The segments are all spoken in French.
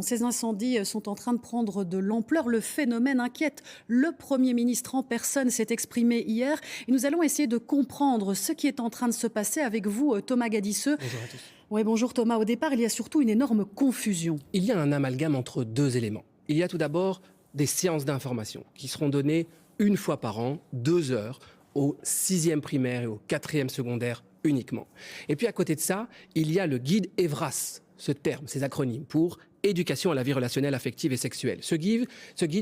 Ces incendies sont en train de prendre de l'ampleur. Le phénomène inquiète. Le Premier ministre en personne s'est exprimé hier et nous allons essayer de comprendre ce qui est en train de se passer avec vous, Thomas Gadisseux. Bonjour à tous. Oui, bonjour Thomas. Au départ, il y a surtout une énorme confusion. Il y a un amalgame entre deux éléments. Il y a tout d'abord des séances d'information qui seront données une fois par an, 2 heures, au 6e primaire et au 4e secondaire uniquement. Et puis à côté de ça, il y a le guide EVRAS, ce terme, ces acronymes pour éducation à la vie relationnelle, affective et sexuelle. Ce guide,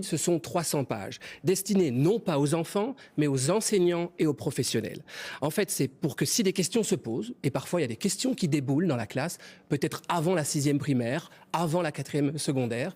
ce sont 300 pages, destinées non pas aux enfants, mais aux enseignants et aux professionnels. En fait, c'est pour que si des questions se posent, et parfois il y a des questions qui déboulent dans la classe, peut-être avant la 6e primaire, avant la 4e secondaire,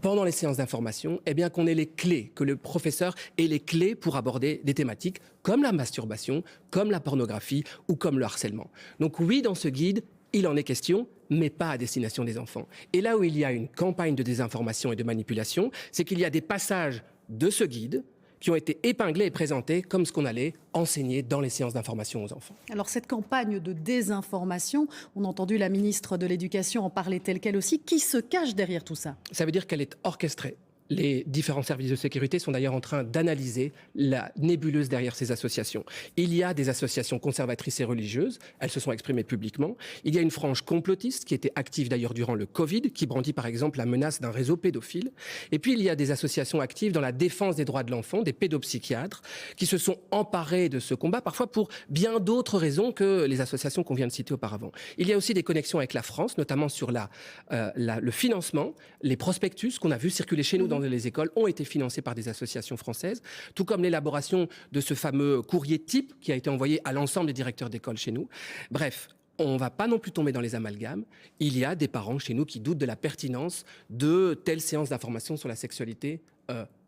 pendant les séances d'information, eh bien qu'on ait les clés, que le professeur ait les clés pour aborder des thématiques comme la masturbation, comme la pornographie ou comme le harcèlement. Donc oui, dans ce guide, il en est question, mais pas à destination des enfants. Et là où il y a une campagne de désinformation et de manipulation, c'est qu'il y a des passages de ce guide qui ont été épinglés et présentés comme ce qu'on allait enseigner dans les séances d'information aux enfants. Alors cette campagne de désinformation, on a entendu la ministre de l'Éducation en parler telle quelle aussi. Qui se cache derrière tout ça? Ça veut dire qu'elle est orchestrée. Les différents services de sécurité sont d'ailleurs en train d'analyser la nébuleuse derrière ces associations. Il y a des associations conservatrices et religieuses, elles se sont exprimées publiquement. Il y a une frange complotiste qui était active d'ailleurs durant le Covid, qui brandit par exemple la menace d'un réseau pédophile. Et puis il y a des associations actives dans la défense des droits de l'enfant, des pédopsychiatres, qui se sont emparés de ce combat, parfois pour bien d'autres raisons que les associations qu'on vient de citer auparavant. Il y a aussi des connexions avec la France, notamment sur le financement, les prospectus qu'on a vu circuler chez nous dans les écoles ont été financés par des associations françaises, tout comme l'élaboration de ce fameux courrier type qui a été envoyé à l'ensemble des directeurs d'école chez nous. Bref, on ne va pas non plus tomber dans les amalgames. Il y a des parents chez nous qui doutent de la pertinence de telles séances d'information sur la sexualité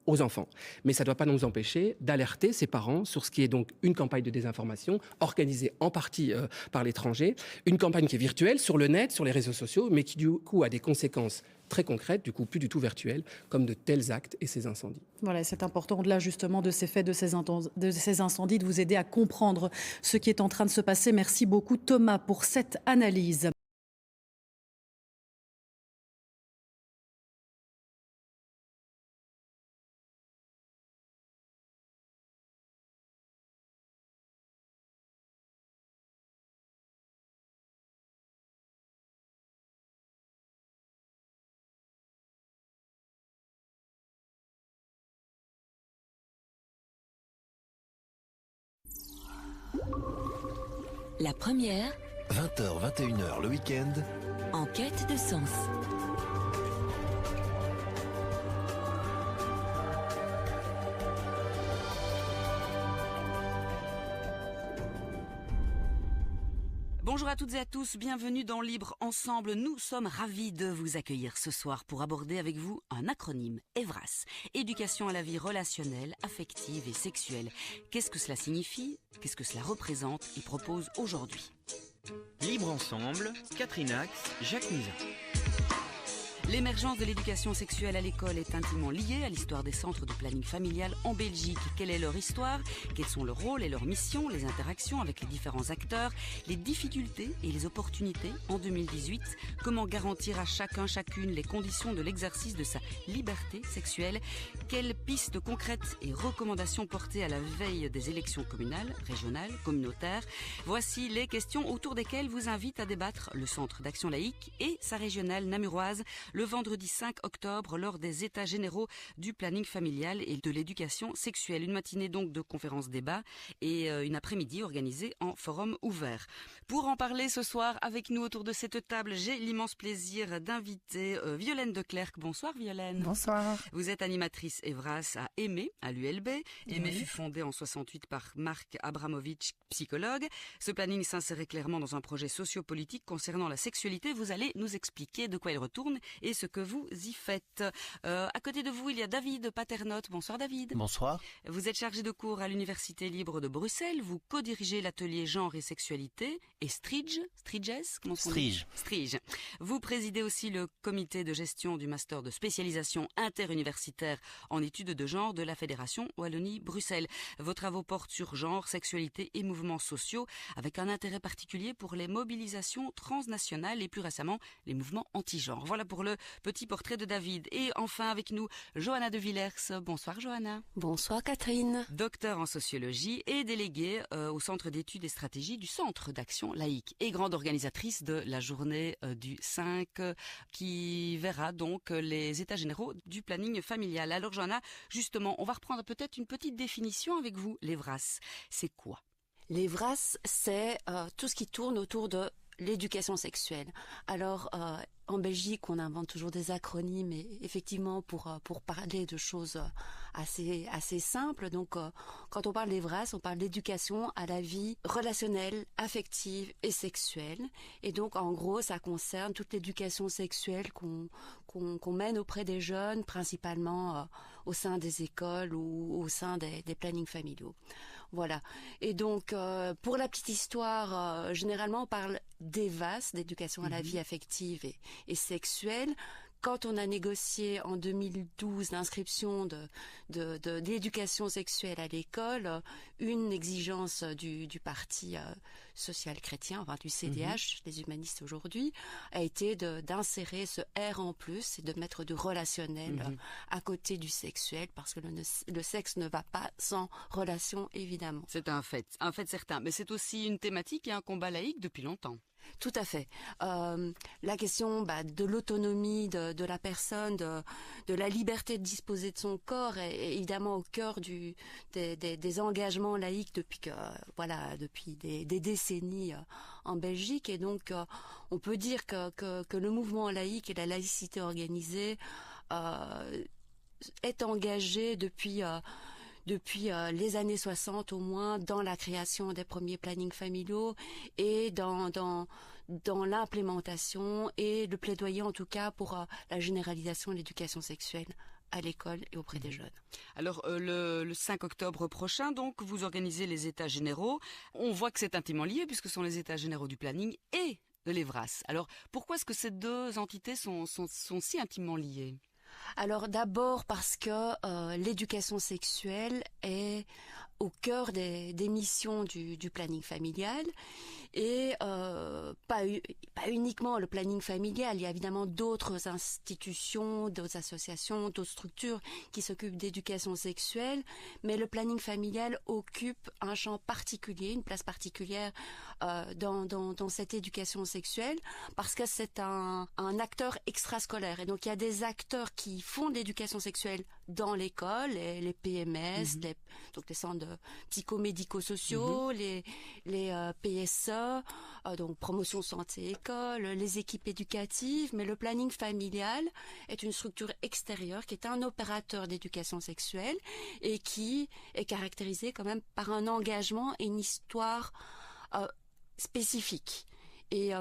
aux enfants. Mais ça ne doit pas nous empêcher d'alerter ces parents sur ce qui est donc une campagne de désinformation organisée en partie par l'étranger, une campagne qui est virtuelle sur le net, sur les réseaux sociaux, mais qui du coup a des conséquences très concrètes, du coup plus du tout virtuelles, comme de tels actes et ces incendies. Voilà, c'est important au-delà justement de ces faits, de ces incendies, de vous aider à comprendre ce qui est en train de se passer. Merci beaucoup Thomas pour cette analyse. La première, 20h, 21h le week-end. en quête de sens. Bonjour à toutes et à tous, bienvenue dans Libre Ensemble. Nous sommes ravis de vous accueillir ce soir pour aborder avec vous un acronyme, EVRAS, éducation à la vie relationnelle, affective et sexuelle. Qu'est-ce que cela signifie? Qu'est-ce que cela représente et propose aujourd'hui? Libre Ensemble, Catherine Ax, Jacques Nizan. L'émergence de l'éducation sexuelle à l'école est intimement liée à l'histoire des centres de planning familial en Belgique. Quelle est leur histoire? Quels sont leurs rôles et leurs missions? Les interactions avec les différents acteurs? Les difficultés et les opportunités en 2018? Comment garantir à chacun, chacune les conditions de l'exercice de sa liberté sexuelle? Quelles pistes concrètes et recommandations portées à la veille des élections communales, régionales, communautaires? Voici les questions autour desquelles vous invite à débattre le Centre d'action laïque et sa régionale namuroise le vendredi 5 octobre lors des états généraux du planning familial et de l'éducation sexuelle. Une matinée donc de conférences débat et une après-midi organisée en forum ouvert. Pour en parler ce soir avec nous autour de cette table, j'ai l'immense plaisir d'inviter Violaine Declercq. Bonsoir Violaine. Bonsoir. Vous êtes animatrice EVRAS à Aimé, à l'ULB. Aimé fut fondé en 68 par Marc Abramovitch, psychologue. Ce planning s'insérait clairement dans un projet sociopolitique concernant la sexualité. Vous allez nous expliquer de quoi il retourne et ce que vous y faites. À côté de vous, il y a David Paternotte. Bonsoir David. Bonsoir. Vous êtes chargé de cours à l'Université libre de Bruxelles. Vous co-dirigez l'atelier genre et sexualité et Strige. Vous présidez aussi le comité de gestion du master de spécialisation interuniversitaire en études d'études de genre de la Fédération Wallonie-Bruxelles. Vos travaux portent sur genre, sexualité et mouvements sociaux, avec un intérêt particulier pour les mobilisations transnationales et plus récemment les mouvements anti-genre. Voilà pour le petit portrait de David. Et enfin avec nous, Johanna de Villers. Bonsoir Johanna. Bonsoir Catherine. Docteur en sociologie et déléguée au Centre d'études et stratégies du Centre d'action laïque et grande organisatrice de la journée du 5 qui verra donc les états généraux du planning familial. Alors Johanna, justement, on va reprendre peut-être une petite définition avec vous. Les VRAS, c'est quoi? Les VRAS, c'est tout ce qui tourne autour de l'éducation sexuelle. Alors, en Belgique, on invente toujours des acronymes, et effectivement, pour parler de choses assez simples. Donc, quand on parle des VRAS, on parle d'éducation à la vie relationnelle, affective et sexuelle. Et donc, en gros, ça concerne toute l'éducation sexuelle qu'on mène auprès des jeunes, principalement au sein des écoles ou au sein des plannings familiaux. Voilà. Et donc, pour la petite histoire, généralement, on parle d'EVAS, d'éducation à la vie affective et sexuelle. Quand on a négocié en 2012 l'inscription de l'éducation sexuelle à l'école, une exigence du parti social-chrétien, enfin du CDH, les humanistes aujourd'hui, a été d'insérer ce R en plus et de mettre du relationnel à côté du sexuel, parce que le sexe ne va pas sans relation, évidemment. C'est un fait certain. Mais c'est aussi une thématique et un combat laïque depuis longtemps. Tout à fait. La question de l'autonomie de la personne, de la liberté de disposer de son corps est évidemment au cœur des engagements laïques depuis des décennies en Belgique. Et donc, on peut dire que le mouvement laïque et la laïcité organisée est engagé depuis les années 60 au moins, dans la création des premiers plannings familiaux et dans l'implémentation et le plaidoyer en tout cas pour la généralisation de l'éducation sexuelle à l'école et auprès des jeunes. Alors le 5 octobre prochain, donc, vous organisez les états généraux. On voit que c'est intimement lié puisque ce sont les états généraux du planning et de l'EVRAS. Alors pourquoi est-ce que ces deux entités sont si intimement liées ? Alors d'abord parce que l'éducation sexuelle est au cœur des missions du planning familial et pas uniquement le planning familial. Il y a évidemment d'autres institutions, d'autres associations, d'autres structures qui s'occupent d'éducation sexuelle, mais le planning familial occupe un champ particulier, une place particulière dans cette éducation sexuelle, parce que c'est un acteur extrascolaire. Et donc il y a des acteurs qui font de l'éducation sexuelle dans l'école, les PMS, donc les centres psychomédico-sociaux, les PSE, donc promotion santé école, les équipes éducatives, mais le planning familial est une structure extérieure qui est un opérateur d'éducation sexuelle et qui est caractérisé quand même par un engagement et une histoire spécifique. Et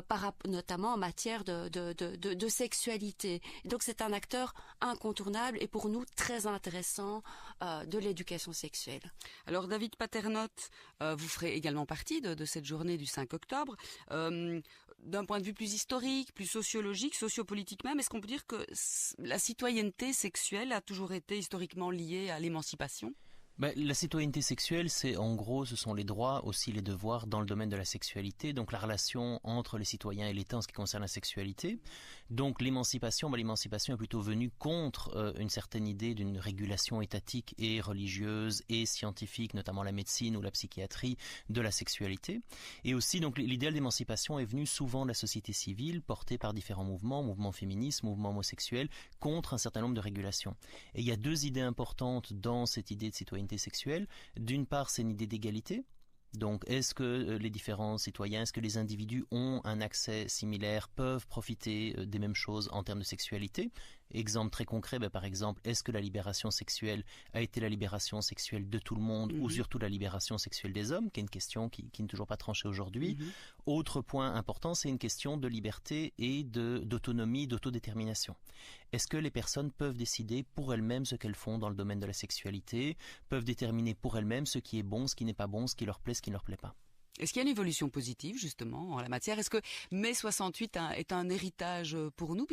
notamment en matière de sexualité. Et donc c'est un acteur incontournable et pour nous très intéressant de l'éducation sexuelle. Alors David Paternotte, vous ferez également partie de cette journée du 5 octobre. D'un point de vue plus historique, plus sociologique, sociopolitique même, est-ce qu'on peut dire que la citoyenneté sexuelle a toujours été historiquement liée à l'émancipation ? La citoyenneté sexuelle, ce sont les droits, aussi les devoirs dans le domaine de la sexualité, donc la relation entre les citoyens et l'État en ce qui concerne la sexualité. Donc l'émancipation est plutôt venue contre une certaine idée d'une régulation étatique et religieuse et scientifique, notamment la médecine ou la psychiatrie, de la sexualité. Et aussi, donc l'idéal d'émancipation est venu souvent de la société civile, portée par différents mouvements féministes, mouvements homosexuels, contre un certain nombre de régulations. Et il y a deux idées importantes dans cette idée de citoyenneté sexuelle. D'une part, c'est une idée d'égalité. Donc, est-ce que les différents citoyens, est-ce que les individus ont un accès similaire, peuvent profiter des mêmes choses en termes de sexualité ? Exemple très concret, par exemple, est-ce que la libération sexuelle a été la libération sexuelle de tout le monde ou surtout la libération sexuelle des hommes, qui est une question qui n'est toujours pas tranchée aujourd'hui. Autre point important, c'est une question de liberté et d'autonomie, d'autodétermination. Est-ce que les personnes peuvent décider pour elles-mêmes ce qu'elles font dans le domaine de la sexualité, peuvent déterminer pour elles-mêmes ce qui est bon, ce qui n'est pas bon, ce qui leur plaît, ce qui ne leur plaît pas ? Est-ce qu'il y a une évolution positive, justement, en la matière? Est-ce que mai 68 est un héritage pour nous,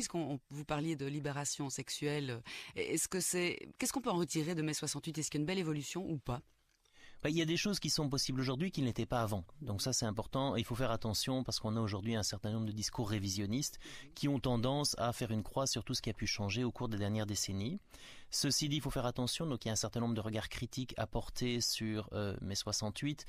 vous parliez de libération sexuelle? Qu'est-ce qu'on peut en retirer de mai 68? Est-ce qu'il y a une belle évolution ou pas? Il y a des choses qui sont possibles aujourd'hui qui ne l'étaient pas avant. Donc ça, c'est important. Il faut faire attention parce qu'on a aujourd'hui un certain nombre de discours révisionnistes qui ont tendance à faire une croix sur tout ce qui a pu changer au cours des dernières décennies. Ceci dit, il faut faire attention. Donc il y a un certain nombre de regards critiques à porter sur mai 68,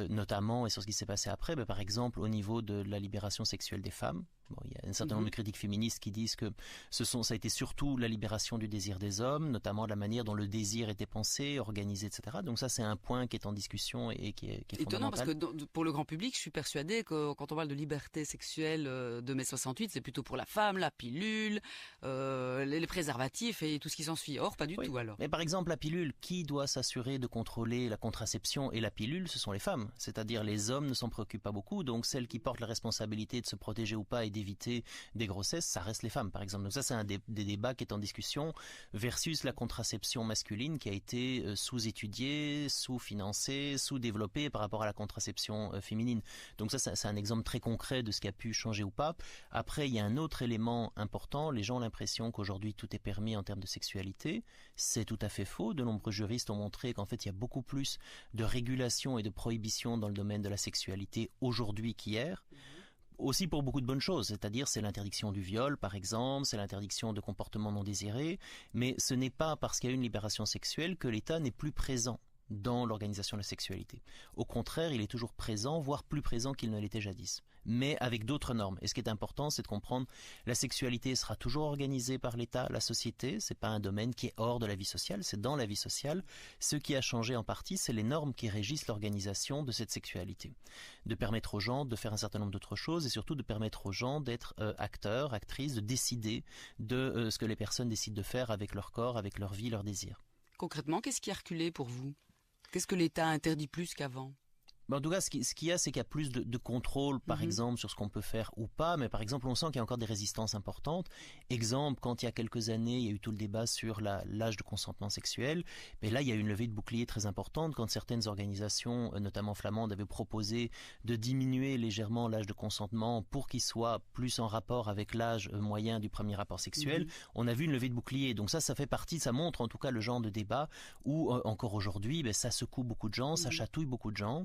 notamment, et sur ce qui s'est passé après. Par exemple, au niveau de la libération sexuelle des femmes. Il y a un certain nombre de critiques féministes qui disent que ça a été surtout la libération du désir des hommes, notamment la manière dont le désir était pensé, organisé, etc. Donc ça, c'est un point qui est en discussion et qui est étonnant, fondamental. parce que pour le grand public, je suis persuadée que quand on parle de liberté sexuelle de mai 68, c'est plutôt pour la femme, la pilule, les préservatifs et tout ce qui s'ensuit. Or, pas du tout alors. Mais par exemple, la pilule, qui doit s'assurer de contrôler la contraception et la pilule? Ce sont les femmes. C'est-à-dire les hommes ne s'en préoccupent pas beaucoup. Donc celles qui portent la responsabilité de se protéger ou pas et d'éviter des grossesses, ça reste les femmes, par exemple. Donc ça, c'est un des débats qui est en discussion versus la contraception masculine qui a été sous-étudiée, sous-financée, sous-développée par rapport à la contraception féminine. Donc ça, c'est un exemple très concret de ce qui a pu changer ou pas. Après, il y a un autre élément important. Les gens ont l'impression qu'aujourd'hui, tout est permis en termes de sexualité. C'est tout à fait faux. De nombreux juristes ont montré qu'en fait, il y a beaucoup plus de régulation et de prohibition dans le domaine de la sexualité aujourd'hui qu'hier. Aussi pour beaucoup de bonnes choses, c'est-à-dire c'est l'interdiction du viol par exemple, c'est l'interdiction de comportements non désirés, mais ce n'est pas parce qu'il y a une libération sexuelle que l'État n'est plus présent dans l'organisation de la sexualité. Au contraire, il est toujours présent, voire plus présent qu'il ne l'était jadis, mais avec d'autres normes. Et ce qui est important, c'est de comprendre la sexualité sera toujours organisée par l'État, la société, c'est pas un domaine qui est hors de la vie sociale, c'est dans la vie sociale. Ce qui a changé en partie, c'est les normes qui régissent l'organisation de cette sexualité. De permettre aux gens de faire un certain nombre d'autres choses et surtout de permettre aux gens d'être acteurs, actrices, de décider de ce que les personnes décident de faire avec leur corps, avec leur vie, leurs désirs. Concrètement, qu'est-ce qui a reculé pour vous? Qu'est-ce que l'État interdit plus qu'avant? En tout cas, ce qu'il y a, c'est qu'il y a plus de contrôle, par exemple, sur ce qu'on peut faire ou pas. Mais par exemple, on sent qu'il y a encore des résistances importantes. Exemple, quand il y a quelques années, il y a eu tout le débat sur l'âge de consentement sexuel. Mais là, il y a eu une levée de bouclier très importante quand certaines organisations, notamment flamandes, avaient proposé de diminuer légèrement l'âge de consentement pour qu'il soit plus en rapport avec l'âge moyen du premier rapport sexuel. On a vu une levée de bouclier. Donc ça fait partie, ça montre en tout cas le genre de débat où encore aujourd'hui, ça secoue beaucoup de gens, ça chatouille beaucoup de gens.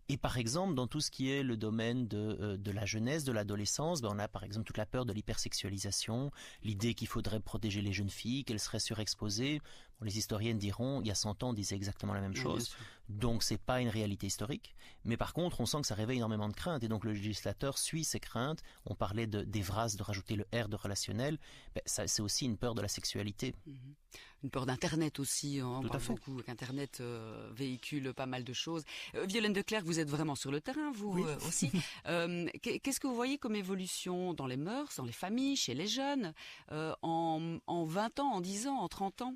Et par exemple, dans tout ce qui est le domaine de la jeunesse, de l'adolescence, on a par exemple toute la peur de l'hypersexualisation, l'idée qu'il faudrait protéger les jeunes filles, qu'elles seraient surexposées. Les historiennes diront, il y a 100 ans, on disait exactement la même chose. Donc c'est pas une réalité historique. Mais par contre, on sent que ça réveille énormément de craintes. Et donc le législateur suit ces craintes. On parlait d'Evras, de rajouter le R de relationnel. C'est aussi une peur de la sexualité. Une peur d'Internet aussi. On Tout à parle fait. beaucoup qu'Internet véhicule pas mal de choses. Violaine Declercq, vous êtes vraiment sur le terrain, vous aussi. Qu'est-ce que vous voyez comme évolution dans les mœurs, dans les familles, chez les jeunes, en 20 ans, en 10 ans, en 30 ans?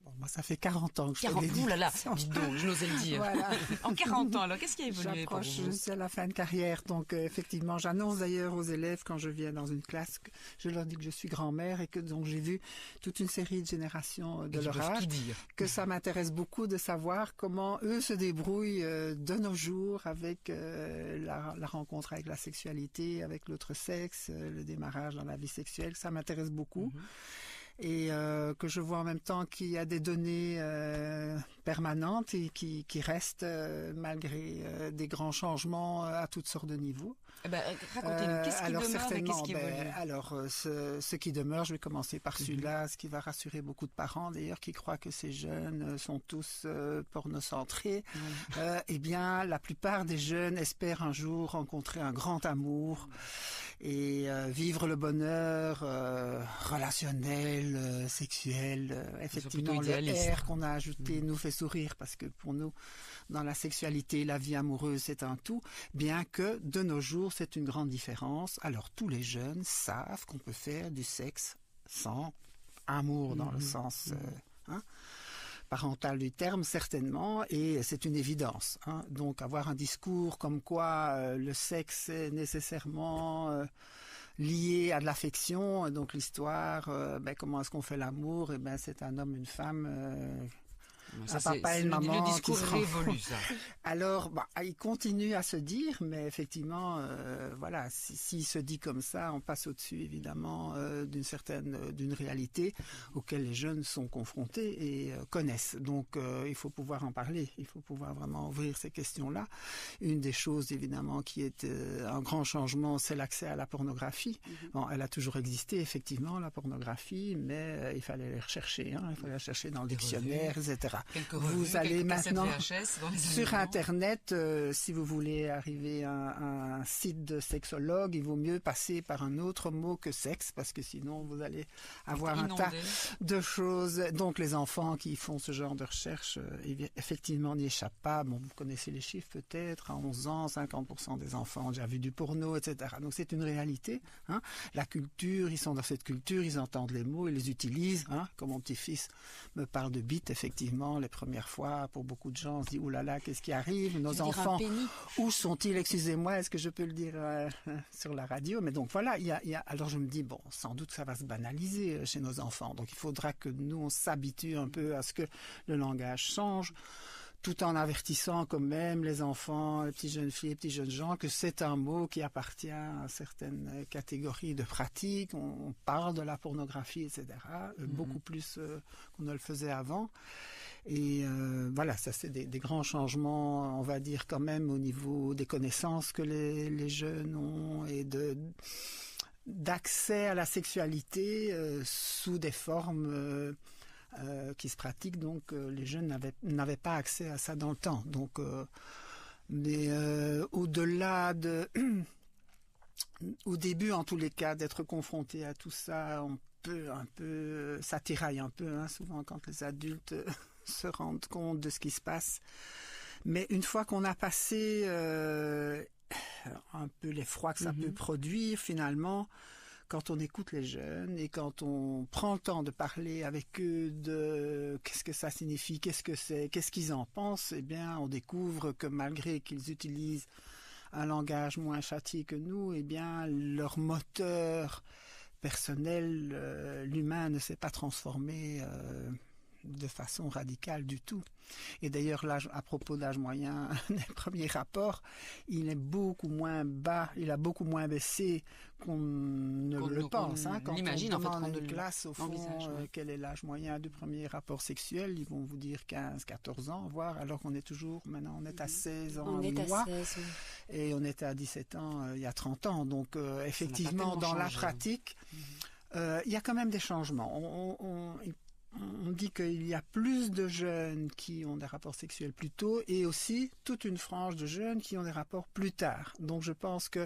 Bon, moi, ça fait 40 ans que je fais 40, des ouh là là, émissions. dis donc, je n'osais le dire. Voilà. En 40 ans, alors, qu'est-ce qui a évolué pour J'approche, vous? je suis à la fin de carrière, donc effectivement, j'annonce d'ailleurs aux élèves quand je viens dans une classe, je leur dis que je suis grand-mère et que donc j'ai vu toute une série de générations de leur âge, que ça m'intéresse beaucoup de savoir comment eux se débrouillent de nos jours avec la rencontre avec la sexualité, avec l'autre sexe, le démarrage dans la vie sexuelle, ça m'intéresse beaucoup. Et que je vois en même temps qu'il y a des données permanentes et qui restent malgré des grands changements à toutes sortes de niveaux. Racontez-nous, qu'est-ce qui demeure et qu'est-ce qui évolue? Alors, ce qui demeure, je vais commencer par celui-là, ce qui va rassurer beaucoup de parents d'ailleurs qui croient que ces jeunes sont tous pornocentrés. Eh bien, la plupart des jeunes espèrent un jour rencontrer un grand amour et vivre le bonheur relationnel, sexuel. Effectivement, le R qu'on a ajouté nous fait sourire parce que pour nous, dans la sexualité, la vie amoureuse, c'est un tout, bien que de nos jours, c'est une grande différence. Alors, tous les jeunes savent qu'on peut faire du sexe sans amour dans le sens parental du terme, certainement, et c'est une évidence. Donc, avoir un discours comme quoi le sexe est nécessairement lié à de l'affection, donc l'histoire, comment est-ce qu'on fait l'amour, c'est un homme, une femme Ça, papa et maman le discours qui révolu, ça. Alors, il continue à se dire, mais effectivement, voilà, s'il se dit comme ça, on passe au-dessus, évidemment, d'une réalité auquel les jeunes sont confrontés et connaissent. Donc, il faut pouvoir en parler, il faut pouvoir vraiment ouvrir ces questions-là. Une des choses, évidemment, qui est un grand changement, c'est l'accès à la pornographie. Bon, elle a toujours existé, effectivement, la pornographie, mais il fallait les rechercher, il fallait les chercher dans le dictionnaire, etc. Vous allez maintenant sur Internet, si vous voulez arriver à un site de sexologue, il vaut mieux passer par un autre mot que sexe, parce que sinon vous allez avoir un tas de choses. Donc les enfants qui font ce genre de recherche, effectivement, n'y échappent pas. Bon, vous connaissez les chiffres peut-être, à 11 ans, 50% des enfants ont déjà vu du porno, etc. Donc c'est une réalité. La culture, ils sont dans cette culture, ils entendent les mots, ils les utilisent. Comme mon petit-fils me parle de bite, effectivement, les premières fois, pour beaucoup de gens, on se dit, oulala, qu'est-ce qui arrive? Nos enfants, où sont-ils? Excusez-moi, est-ce que je peux le dire sur la radio? Mais donc voilà, alors je me dis, bon, sans doute ça va se banaliser chez nos enfants. Donc il faudra que nous, on s'habitue un peu à ce que le langage change, tout en avertissant quand même les enfants, les petites jeunes filles, les petits jeunes gens, que c'est un mot qui appartient à certaines catégories de pratiques. On parle de la pornographie, etc., beaucoup plus qu'on ne le faisait avant. Et voilà, ça c'est des grands changements, on va dire quand même au niveau des connaissances que les jeunes ont et d'accès à la sexualité sous des formes qui se pratiquent. Donc les jeunes n'avaient pas accès à ça dans le temps. Donc, mais au-delà au début en tous les cas, d'être confronté à tout ça, on peut un peu, ça tiraille un peu, souvent quand les adultes se rendent compte de ce qui se passe. Mais une fois qu'on a passé un peu l'effroi que ça peut produire, finalement, quand on écoute les jeunes et quand on prend le temps de parler avec eux de qu'est-ce que ça signifie, qu'est-ce que c'est, qu'est-ce qu'ils en pensent, eh bien, on découvre que malgré qu'ils utilisent un langage moins châtié que nous, eh bien, leur moteur personnel, l'humain ne s'est pas transformé de façon radicale du tout. Et d'ailleurs, à propos de l'âge moyen des premiers rapports, il est beaucoup moins bas, il a beaucoup moins baissé qu'on ne le pense. Quand on demande à une classe, au fond, quel est l'âge moyen du premier rapport sexuel, ils vont vous dire 15, 14 ans, voire, alors qu'on est toujours, maintenant on est à 16 ans, on est à 16, et on était à 17 ans il y a 30 ans. Donc, effectivement, dans la pratique, il y a quand même des changements. On dit qu'il y a plus de jeunes qui ont des rapports sexuels plus tôt et aussi toute une frange de jeunes qui ont des rapports plus tard. Donc je pense que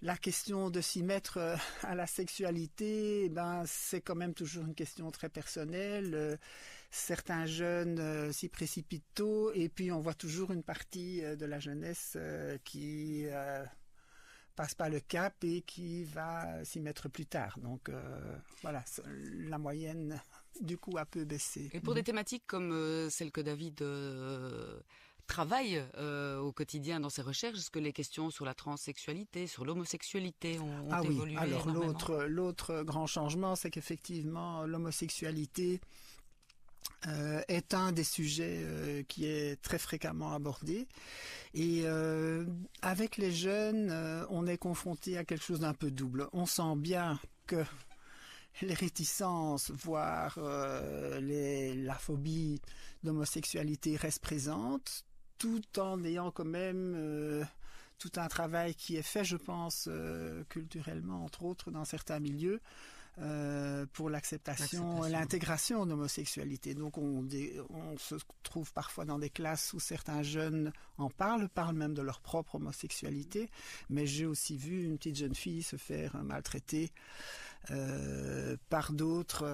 la question de s'y mettre à la sexualité, c'est quand même toujours une question très personnelle. Certains jeunes s'y précipitent tôt et puis on voit toujours une partie de la jeunesse qui passe pas le cap et qui va s'y mettre plus tard. Donc voilà, la moyenne du coup a peu baissé. Et pour des thématiques comme celle que David travaille au quotidien dans ses recherches, est-ce que les questions sur la transsexualité, sur l'homosexualité ont évolué? Alors l'autre grand changement, c'est qu'effectivement l'homosexualité est un des sujets qui est très fréquemment abordé. Et avec les jeunes, on est confronté à quelque chose d'un peu double. On sent bien que les réticences, voire la phobie d'homosexualité restent présentes, tout en ayant quand même tout un travail qui est fait, je pense, culturellement, entre autres, dans certains milieux, pour l'acceptation et l'intégration d'homosexualité. Donc on se trouve parfois dans des classes où certains jeunes en parlent même de leur propre homosexualité, mais j'ai aussi vu une petite jeune fille se faire maltraiter par d'autres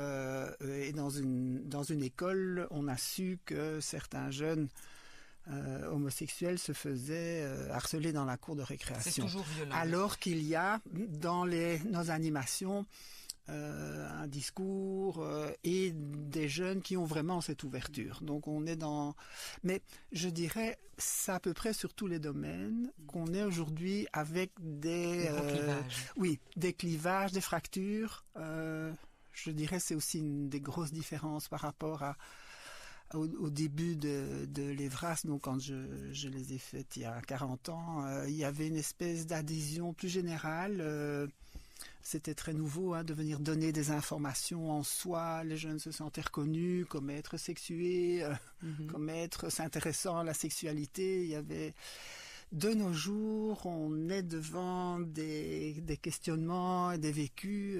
et dans une école, on a su que certains jeunes homosexuels se faisaient harceler dans la cour de récréation. C'est toujours violent. Alors qu'il y a dans nos animations un discours et des jeunes qui ont vraiment cette ouverture. Donc on est mais je dirais, c'est à peu près sur tous les domaines qu'on est aujourd'hui avec des clivages, des fractures. Je dirais c'est aussi une des grosses différences par rapport au début de l'Evras, donc quand je les ai faites il y a 40 ans, il y avait une espèce d'adhésion plus générale. C'était très nouveau de venir donner des informations en soi. Les jeunes se sentaient reconnus comme être sexués, comme être s'intéressant à la sexualité. Il y avait... De nos jours, on est devant des questionnements et des vécus,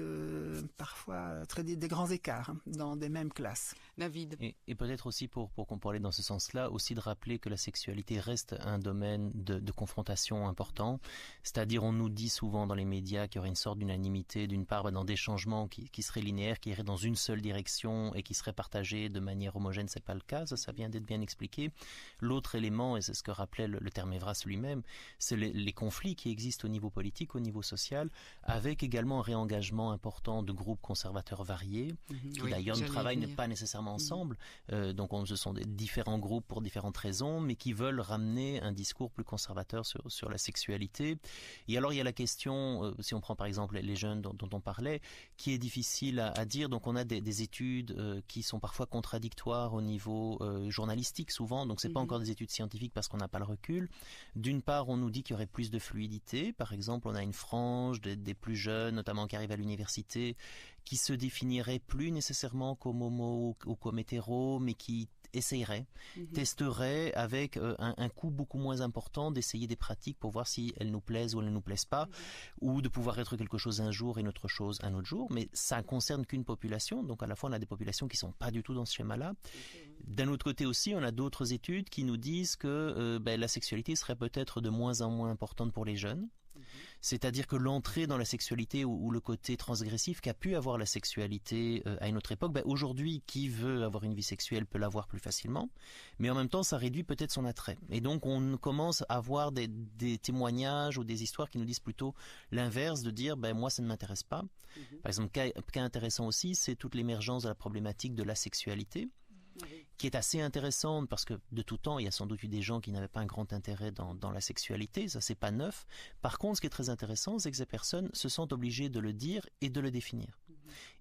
parfois des grands écarts dans des mêmes classes. David. Et peut-être aussi, pour qu'on parle dans ce sens-là, aussi de rappeler que la sexualité reste un domaine de confrontation important. C'est-à-dire, on nous dit souvent dans les médias qu'il y aurait une sorte d'unanimité, d'une part, dans des changements qui seraient linéaires, qui iraient dans une seule direction et qui seraient partagés de manière homogène. C'est pas le cas, ça vient d'être bien expliqué. L'autre élément, et c'est ce que rappelait le terme Evras lui-même, c'est les conflits qui existent au niveau politique, au niveau social, avec également un réengagement important de groupes conservateurs variés, qui d'ailleurs ne travaillent pas nécessairement ensemble. Donc ce sont des différents groupes pour différentes raisons, mais qui veulent ramener un discours plus conservateur sur la sexualité. Et alors il y a la question, si on prend par exemple les jeunes dont on parlait, qui est difficile à dire. Donc on a des études qui sont parfois contradictoires au niveau journalistique souvent, donc c'est pas encore des études scientifiques parce qu'on n'a pas le recul. D'une part, on nous dit qu'il y aurait plus de fluidité. Par exemple, on a une frange des plus jeunes, notamment qui arrivent à l'université, qui se définirait plus nécessairement comme homo ou comme hétéro, mais qui essayerait, testerait avec un coût beaucoup moins important d'essayer des pratiques pour voir si elles nous plaisent ou elles ne nous plaisent pas, ou de pouvoir être quelque chose un jour et une autre chose un autre jour. Mais ça ne concerne qu'une population, donc à la fois on a des populations qui ne sont pas du tout dans ce schéma-là. D'un autre côté aussi, on a d'autres études qui nous disent que la sexualité serait peut-être de moins en moins importante pour les jeunes. C'est-à-dire que l'entrée dans la sexualité ou le côté transgressif qu'a pu avoir la sexualité à une autre époque, aujourd'hui, qui veut avoir une vie sexuelle peut l'avoir plus facilement, mais en même temps, ça réduit peut-être son attrait. Et donc, on commence à avoir des témoignages ou des histoires qui nous disent plutôt l'inverse, de dire, moi, ça ne m'intéresse pas. Par exemple, cas intéressant aussi, c'est toute l'émergence de la problématique de la sexualité, qui est assez intéressante parce que de tout temps, il y a sans doute eu des gens qui n'avaient pas un grand intérêt dans la sexualité, ça c'est pas neuf. Par contre, ce qui est très intéressant, c'est que ces personnes se sentent obligées de le dire et de le définir.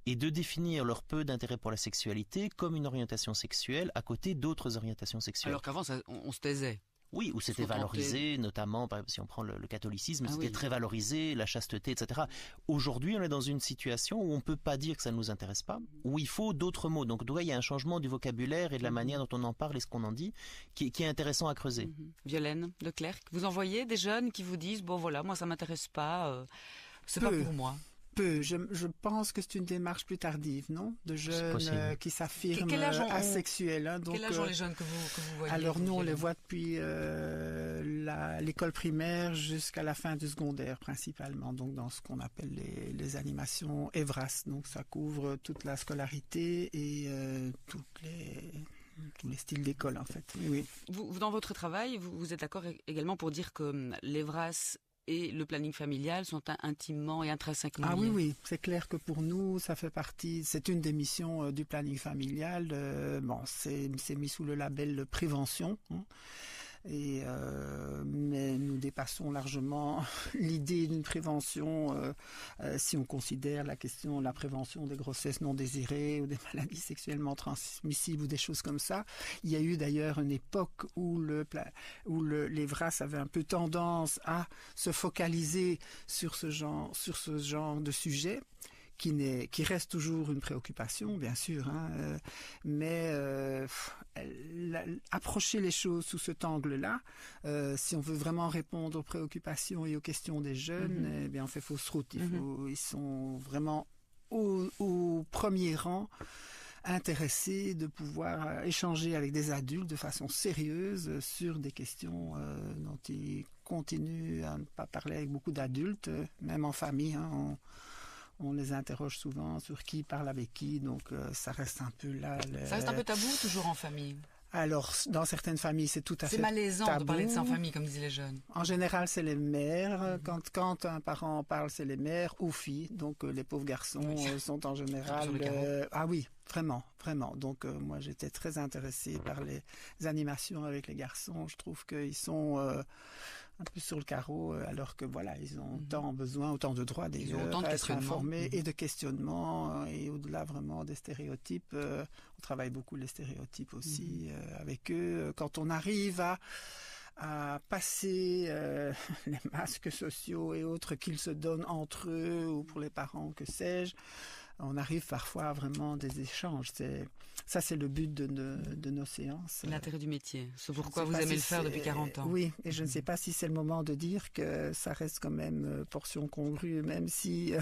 Et de définir leur peu d'intérêt pour la sexualité comme une orientation sexuelle à côté d'autres orientations sexuelles. Alors qu'avant, on se taisait. Oui, où c'était valorisé, notamment, par exemple, si on prend le catholicisme, c'était très valorisé, la chasteté, etc. Aujourd'hui, on est dans une situation où on ne peut pas dire que ça ne nous intéresse pas, où il faut d'autres mots. Donc, il y a un changement du vocabulaire et de la manière dont on en parle et ce qu'on en dit, qui est intéressant à creuser. Violaine Leclerc, vous envoyez des jeunes qui vous disent, moi ça m'intéresse pas, c'est pas pour moi. Je pense que c'est une démarche plus tardive, non? De jeunes qui s'affirment asexuels. Quel âge ont les jeunes que vous voyez? Alors nous, on les voit depuis l'école primaire jusqu'à la fin du secondaire, principalement. Donc dans ce qu'on appelle les animations Evras. Donc ça couvre toute la scolarité et tous les styles d'école, en fait. Oui. Vous, dans votre travail, vous êtes d'accord également pour dire que l'Evras et le planning familial sont intimement et intrinsèquement liés. Oui, c'est clair que pour nous, ça fait partie, c'est une des missions du planning familial. C'est mis sous le label prévention. Mais nous dépassons largement l'idée d'une prévention si on considère la prévention des grossesses non désirées ou des maladies sexuellement transmissibles ou des choses comme ça. Il y a eu d'ailleurs une époque où l'Evras avait un peu tendance à se focaliser sur ce genre de sujet. Qui reste toujours une préoccupation, bien sûr, mais approcher les choses sous cet angle-là, si on veut vraiment répondre aux préoccupations et aux questions des jeunes, eh bien on fait fausse route. Ils sont vraiment au premier rang, intéressés de pouvoir échanger avec des adultes de façon sérieuse sur des questions dont ils continuent à ne pas parler avec beaucoup d'adultes, même en famille. On les interroge souvent sur qui parle avec qui, donc ça reste un peu là. Ça reste un peu tabou toujours en famille. Alors, dans certaines familles, c'est tout à fait tabou. C'est malaisant de parler de ça en famille, comme disent les jeunes. En général, c'est les mères. Quand un parent parle, c'est les mères ou filles. Donc, les pauvres garçons sont en général... oui, vraiment, vraiment. Donc, moi, j'étais très intéressée par les animations avec les garçons. Je trouve qu'ils sont... un peu sur le carreau, alors que voilà, ils ont autant de droits d'ailleurs, à être informés et de questionnements, et au-delà vraiment des stéréotypes. On travaille beaucoup les stéréotypes aussi avec eux. Quand on arrive à passer les masques sociaux et autres qu'ils se donnent entre eux ou pour les parents, que sais-je, on arrive parfois à vraiment des échanges. Ça, c'est le but de nos séances. L'intérêt du métier. C'est pourquoi vous aimez le faire depuis 40 ans. Oui, et je ne sais pas si c'est le moment de dire que ça reste quand même portion congrue, même si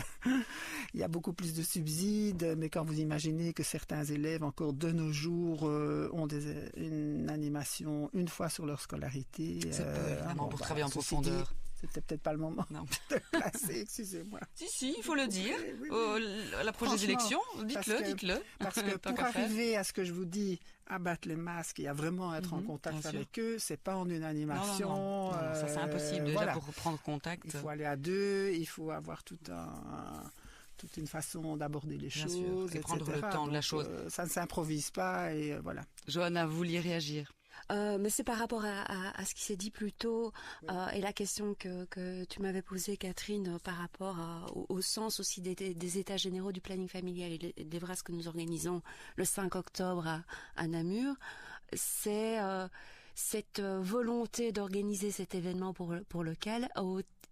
il y a beaucoup plus de subsides. Mais quand vous imaginez que certains élèves, encore de nos jours, ont une animation une fois sur leur scolarité. C'est peu, évidemment, pour travailler en profondeur. C'était peut-être pas le moment de placer, excusez-moi. Si, il faut le dire. Oui. La prochaine élection, dites-le. Parce que pour arriver à ce que je vous dis, abattre les masques et à vraiment être en contact avec eux, c'est pas en une animation. Non, ça c'est impossible déjà pour prendre contact. Il faut aller à deux, il faut avoir toute une façon d'aborder les choses, sûr, et prendre le temps de la chose. Ça ne s'improvise pas et voilà. Johanna, vous vouliez réagir? Mais c'est par rapport à ce qui s'est dit plus tôt et la question que tu m'avais posée, Catherine, par rapport au sens aussi des états généraux du planning familial et des VRAS que nous organisons le 5 octobre à Namur. C'est cette volonté d'organiser cet événement pour lequel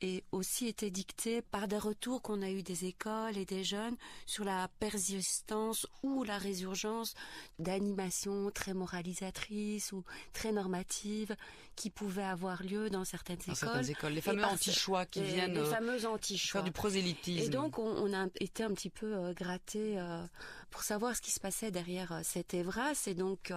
et aussi été dictée par des retours qu'on a eu des écoles et des jeunes sur la persistance ou la résurgence d'animations très moralisatrices ou très normatives qui pouvaient avoir lieu dans certaines écoles. Les fameux anti-choix qui viennent faire du prosélytisme. Et donc on a été un petit peu gratté pour savoir ce qui se passait derrière cet EVRAS et donc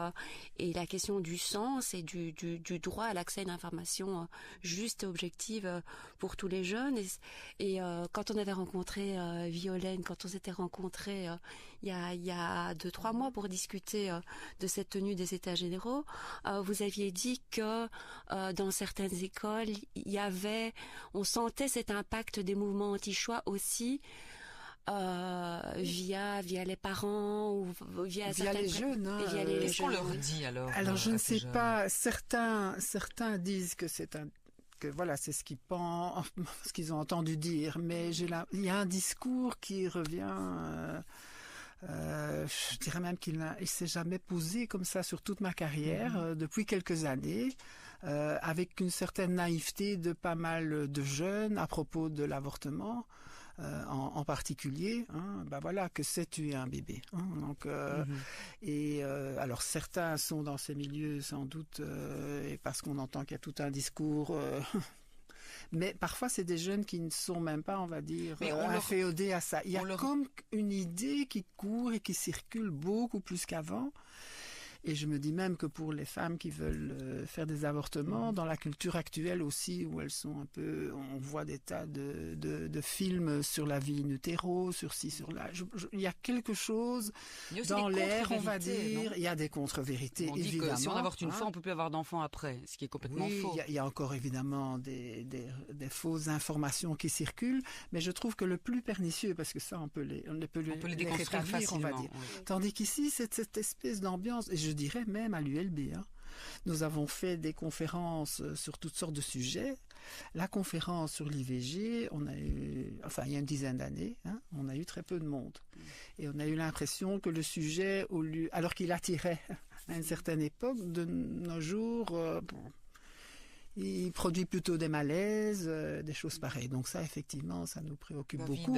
et la question du sens et du droit à l'accès à une information juste et objective pour tous les jeunes et quand on avait rencontré Violaine, quand on s'était rencontrés il y a 2-3 mois pour discuter de cette tenue des états généraux, vous aviez dit que dans certaines écoles on sentait cet impact des mouvements anti-choix aussi via les parents ou via les jeunes. Qu'est-ce qu'on leur dit alors? Alors je ne sais pas. Certains disent que c'est ce qu'ils pensent, ce qu'ils ont entendu dire. Mais il y a un discours qui revient. Je dirais même qu'il s'est jamais posé comme ça sur toute ma carrière depuis quelques années, avec une certaine naïveté de pas mal de jeunes à propos de l'avortement. En particulier, que c'est tuer un bébé. Donc, alors certains sont dans ces milieux sans doute, et parce qu'on entend qu'il y a tout un discours. Mais parfois, c'est des jeunes qui ne sont même pas, on va dire, inféodés à ça. Il y a comme une idée qui court et qui circule beaucoup plus qu'avant. Et je me dis même que pour les femmes qui veulent faire des avortements, dans la culture actuelle aussi, où elles sont un peu... On voit des tas de films sur la vie in utero, sur ci, sur là. Il y a quelque chose dans l'air, on va dire. Il y a des contre-vérités, on dit évidemment. Que si on avorte une fois, on ne peut plus avoir d'enfant après, ce qui est complètement faux. Il y a encore évidemment des fausses informations qui circulent, mais je trouve que le plus pernicieux, parce que ça, on peut les déconstruire facilement, on va dire. Oui. Tandis qu'ici, c'est cette espèce d'ambiance, et je dirais même à l'ULB. Nous avons fait des conférences sur toutes sortes de sujets. La conférence sur l'IVG, il y a une dizaine d'années, on a eu très peu de monde. Et on a eu l'impression que le sujet, alors qu'il attirait à une certaine époque, de nos jours... il produit plutôt des malaises, des choses pareilles. Donc ça, effectivement, ça nous préoccupe beaucoup.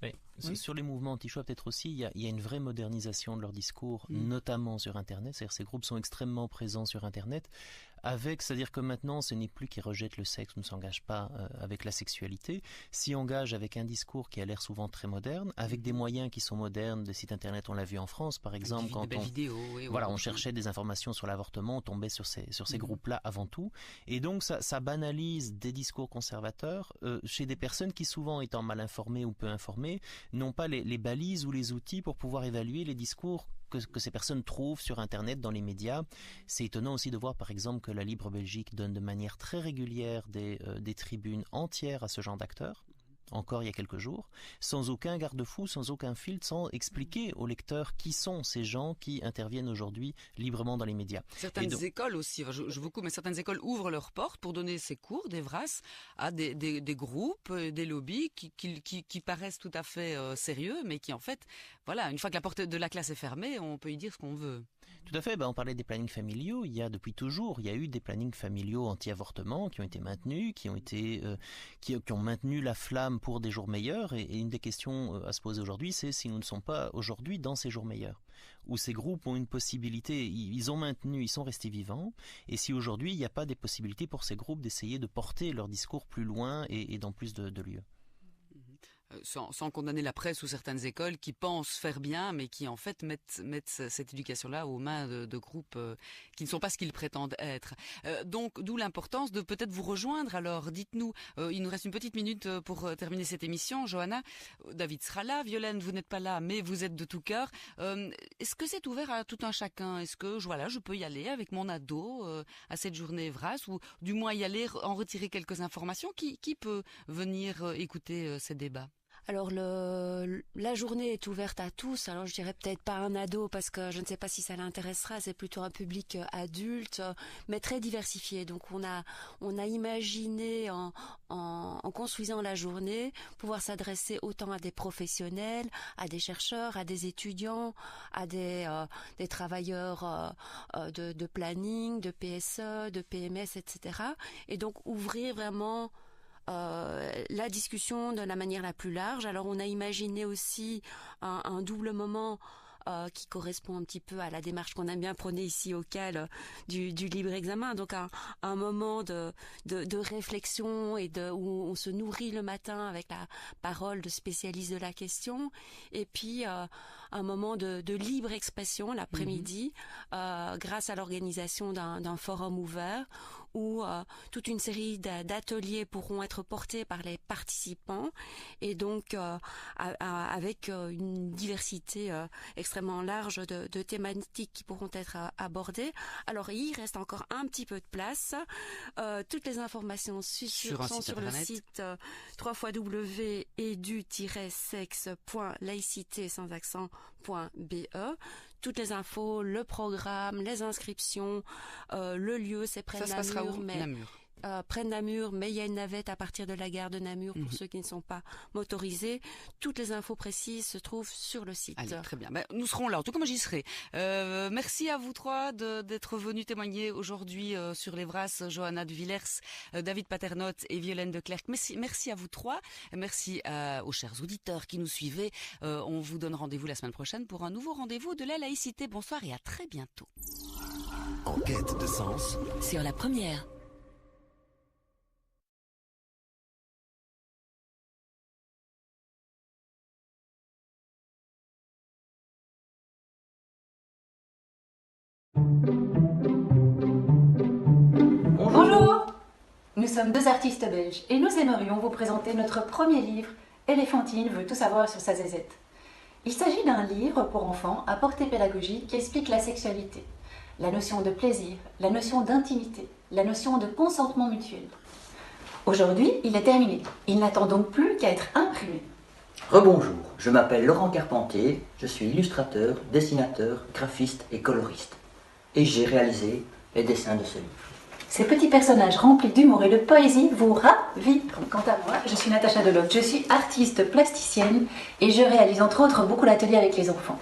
Oui. Sur les mouvements anti-choix, peut-être aussi, il y a une vraie modernisation de leur discours, notamment sur Internet. C'est-à-dire ces groupes sont extrêmement présents sur Internet. C'est-à-dire que maintenant, ce n'est plus qu'ils rejettent le sexe, ne s'engagent pas avec la sexualité, s'y engagent avec un discours qui a l'air souvent très moderne, avec des moyens qui sont modernes, des sites Internet, on l'a vu en France, par exemple, quand on cherchait des informations sur l'avortement, on tombait sur ces groupes-là avant tout. Et donc, ça banalise des discours conservateurs chez des personnes qui, souvent étant mal informées ou peu informées, n'ont pas les balises ou les outils pour pouvoir évaluer les discours que ces personnes trouvent sur Internet, dans les médias. C'est étonnant aussi de voir, par exemple, que la Libre Belgique donne de manière très régulière des tribunes entières à ce genre d'acteurs. encore il y a quelques jours, sans aucun garde-fou, sans aucun filtre, sans expliquer aux lecteurs qui sont ces gens qui interviennent aujourd'hui librement dans les médias. Certaines écoles aussi, je vous coupe, mais certaines écoles ouvrent leurs portes pour donner ces cours, des VRAS, à des groupes, des lobbies qui paraissent tout à fait sérieux, mais qui en fait, voilà, une fois que la porte de la classe est fermée, on peut y dire ce qu'on veut. Tout à fait, on parlait des plannings familiaux, il y a depuis toujours, il y a eu des plannings familiaux anti-avortement qui ont été maintenus, qui ont maintenu la flamme pour des jours meilleurs, et une des questions à se poser aujourd'hui, c'est si nous ne sommes pas aujourd'hui dans ces jours meilleurs, où ces groupes ont une possibilité, ils ont maintenu, ils sont restés vivants, et si aujourd'hui il n'y a pas des possibilités pour ces groupes d'essayer de porter leur discours plus loin et dans plus de lieux. Sans condamner la presse ou certaines écoles qui pensent faire bien, mais qui en fait mettent cette éducation-là aux mains de groupes qui ne sont pas ce qu'ils prétendent être. Donc, d'où l'importance de peut-être vous rejoindre. Alors, dites-nous, il nous reste une petite minute pour terminer cette émission. Johanna, David sera là, Violaine, vous n'êtes pas là, mais vous êtes de tout cœur. Est-ce que c'est ouvert à tout un chacun? Est-ce que je peux y aller avec mon ado à cette journée VRAS, ou du moins y aller, en retirer quelques informations? Qui peut venir écouter ces débats? Alors la journée est ouverte à tous. Alors je dirais peut-être pas un ado parce que je ne sais pas si ça l'intéressera. C'est plutôt un public adulte, mais très diversifié. Donc on a imaginé en construisant la journée pouvoir s'adresser autant à des professionnels, à des chercheurs, à des étudiants, à des travailleurs de planning, de PSE, de PMS, etc. Et donc ouvrir vraiment la discussion de la manière la plus large. Alors on a imaginé aussi un double moment qui correspond un petit peu à la démarche qu'on aime bien prôner ici au CAL du libre examen. Donc un moment de réflexion et où on se nourrit le matin avec la parole de spécialistes de la question, et puis un moment de libre expression l'après-midi grâce à l'organisation d'un forum ouvert où toute une série d'ateliers pourront être portés par les participants, et donc avec une diversité extrêmement large de thématiques qui pourront être abordées. Alors il reste encore un petit peu de place. Toutes les informations sont sur le site www.edu-sexe.laïcité sans accent.be. Toutes les infos, le programme, les inscriptions, le lieu, c'est près de Namur. Ça se passera où? Namur. Près de Namur, mais il y a une navette à partir de la gare de Namur pour ceux qui ne sont pas motorisés. Toutes les infos précises se trouvent sur le site. Allez, très bien. Nous serons là. En tout cas, moi, j'y serai. Merci à vous trois d'être venus témoigner aujourd'hui sur les VRAS. Johanna de Villers, David Paternotte et Violaine de Clercq. Merci à vous trois. Merci aux chers auditeurs qui nous suivaient. On vous donne rendez-vous la semaine prochaine pour un nouveau rendez-vous de la laïcité. Bonsoir et à très bientôt. En quête de sens. Sur la première. Bonjour, nous sommes deux artistes belges et nous aimerions vous présenter notre premier livre, Éléphantine veut tout savoir sur sa zézette. Il s'agit d'un livre pour enfants à portée pédagogique qui explique la sexualité, la notion de plaisir, la notion d'intimité, la notion de consentement mutuel. Aujourd'hui, il est terminé. Il n'attend donc plus qu'à être imprimé. Rebonjour, je m'appelle Laurent Carpentier, je suis illustrateur, dessinateur, graphiste et coloriste. Et j'ai réalisé les dessins de ce livre. Ces petits personnages remplis d'humour et de poésie vous raviront. Quant à moi, je suis Natacha Delotte, je suis artiste plasticienne et je réalise entre autres beaucoup d'ateliers avec les enfants.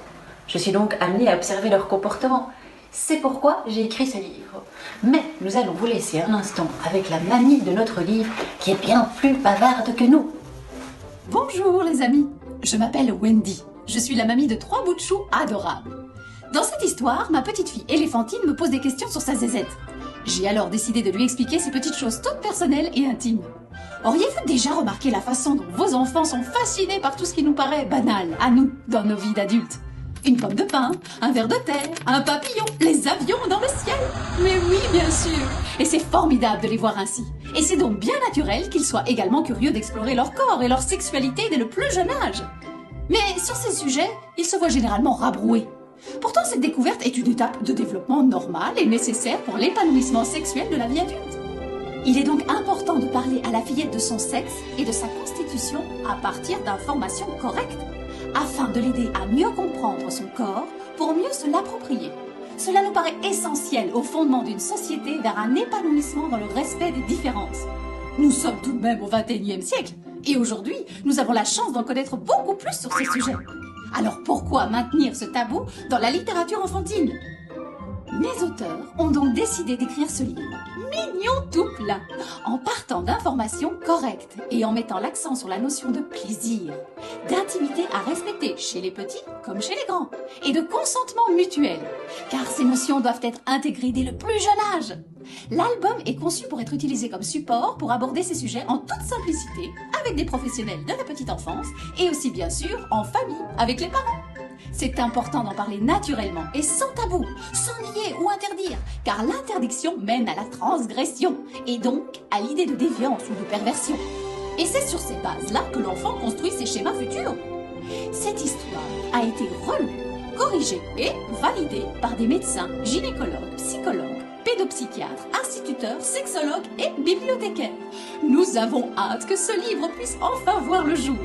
Je suis donc amenée à observer leur comportement. C'est pourquoi j'ai écrit ce livre. Mais nous allons vous laisser un instant avec la mamie de notre livre qui est bien plus bavarde que nous. Bonjour les amis, je m'appelle Wendy. Je suis la mamie de 3 bouts de chou adorables. Dans cette histoire, ma petite fille Éléphantine me pose des questions sur sa zézette. J'ai alors décidé de lui expliquer ces petites choses toutes personnelles et intimes. Auriez-vous déjà remarqué la façon dont vos enfants sont fascinés par tout ce qui nous paraît banal à nous, dans nos vies d'adultes? Une pomme de pin, un ver de terre, un papillon, les avions dans le ciel. Mais oui, bien sûr. Et c'est formidable de les voir ainsi. Et c'est donc bien naturel qu'ils soient également curieux d'explorer leur corps et leur sexualité dès le plus jeune âge. Mais sur ces sujets, ils se voient généralement rabroués. Pourtant, cette découverte est une étape de développement normale et nécessaire pour l'épanouissement sexuel de la vie adulte. Il est donc important de parler à la fillette de son sexe et de sa constitution à partir d'informations correctes, afin de l'aider à mieux comprendre son corps pour mieux se l'approprier. Cela nous paraît essentiel au fondement d'une société vers un épanouissement dans le respect des différences. Nous sommes tout de même au XXIe siècle, et aujourd'hui, nous avons la chance d'en connaître beaucoup plus sur ces sujets. Alors pourquoi maintenir ce tabou dans la littérature enfantine ? Les auteurs ont donc décidé d'écrire ce livre, mignon tout plein, en partant d'informations correctes et en mettant l'accent sur la notion de plaisir, d'intimité à respecter chez les petits comme chez les grands, et de consentement mutuel, car ces notions doivent être intégrées dès le plus jeune âge. L'album est conçu pour être utilisé comme support pour aborder ces sujets en toute simplicité, avec des professionnels de la petite enfance, et aussi bien sûr en famille, avec les parents. C'est important d'en parler naturellement et sans tabou, sans nier ou interdire, car l'interdiction mène à la transgression et donc à l'idée de déviance ou de perversion. Et c'est sur ces bases-là que l'enfant construit ses schémas futurs. Cette histoire a été relue, corrigée et validée par des médecins, gynécologues, psychologues, pédopsychiatres, instituteurs, sexologues et bibliothécaires. Nous avons hâte que ce livre puisse enfin voir le jour.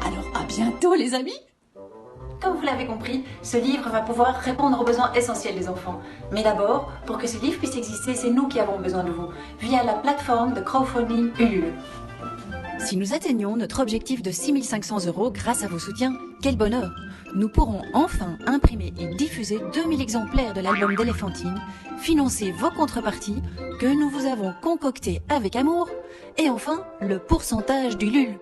Alors à bientôt les amis! Comme vous l'avez compris, ce livre va pouvoir répondre aux besoins essentiels des enfants. Mais d'abord, pour que ce livre puisse exister, c'est nous qui avons besoin de vous, via la plateforme de crowdfunding Ulule. Si nous atteignons notre objectif de 6 500 € grâce à vos soutiens, quel bonheur! Nous pourrons enfin imprimer et diffuser 2000 exemplaires de l'album d'Éléphantine, financer vos contreparties que nous vous avons concoctées avec amour, et enfin le pourcentage du LUL.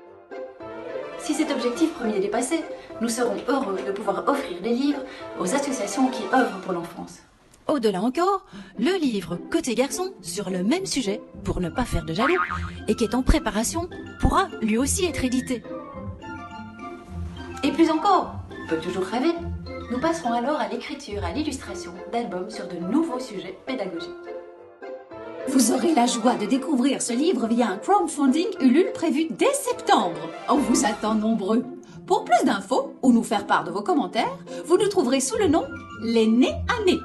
Si cet objectif premier est dépassé, nous serons heureux de pouvoir offrir des livres aux associations qui œuvrent pour l'enfance. Au-delà encore, le livre Côté garçon sur le même sujet, pour ne pas faire de jaloux, et qui est en préparation, pourra lui aussi être édité. Et plus encore, on peut toujours rêver. Nous passerons alors à l'écriture, à l'illustration d'albums sur de nouveaux sujets pédagogiques. Vous aurez la joie de découvrir ce livre via un crowdfunding Ulule prévu dès septembre. On vous attend nombreux. Pour plus d'infos ou nous faire part de vos commentaires, vous nous trouverez sous le nom Les Nés à Nés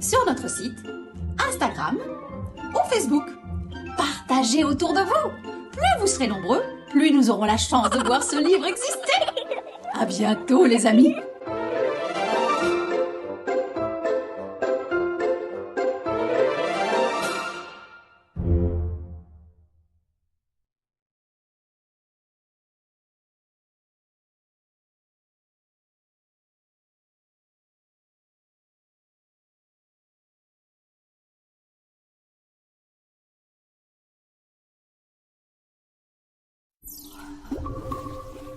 sur notre site, Instagram ou Facebook. Partagez autour de vous. Plus vous serez nombreux, plus nous aurons la chance de voir ce livre exister. À bientôt les amis.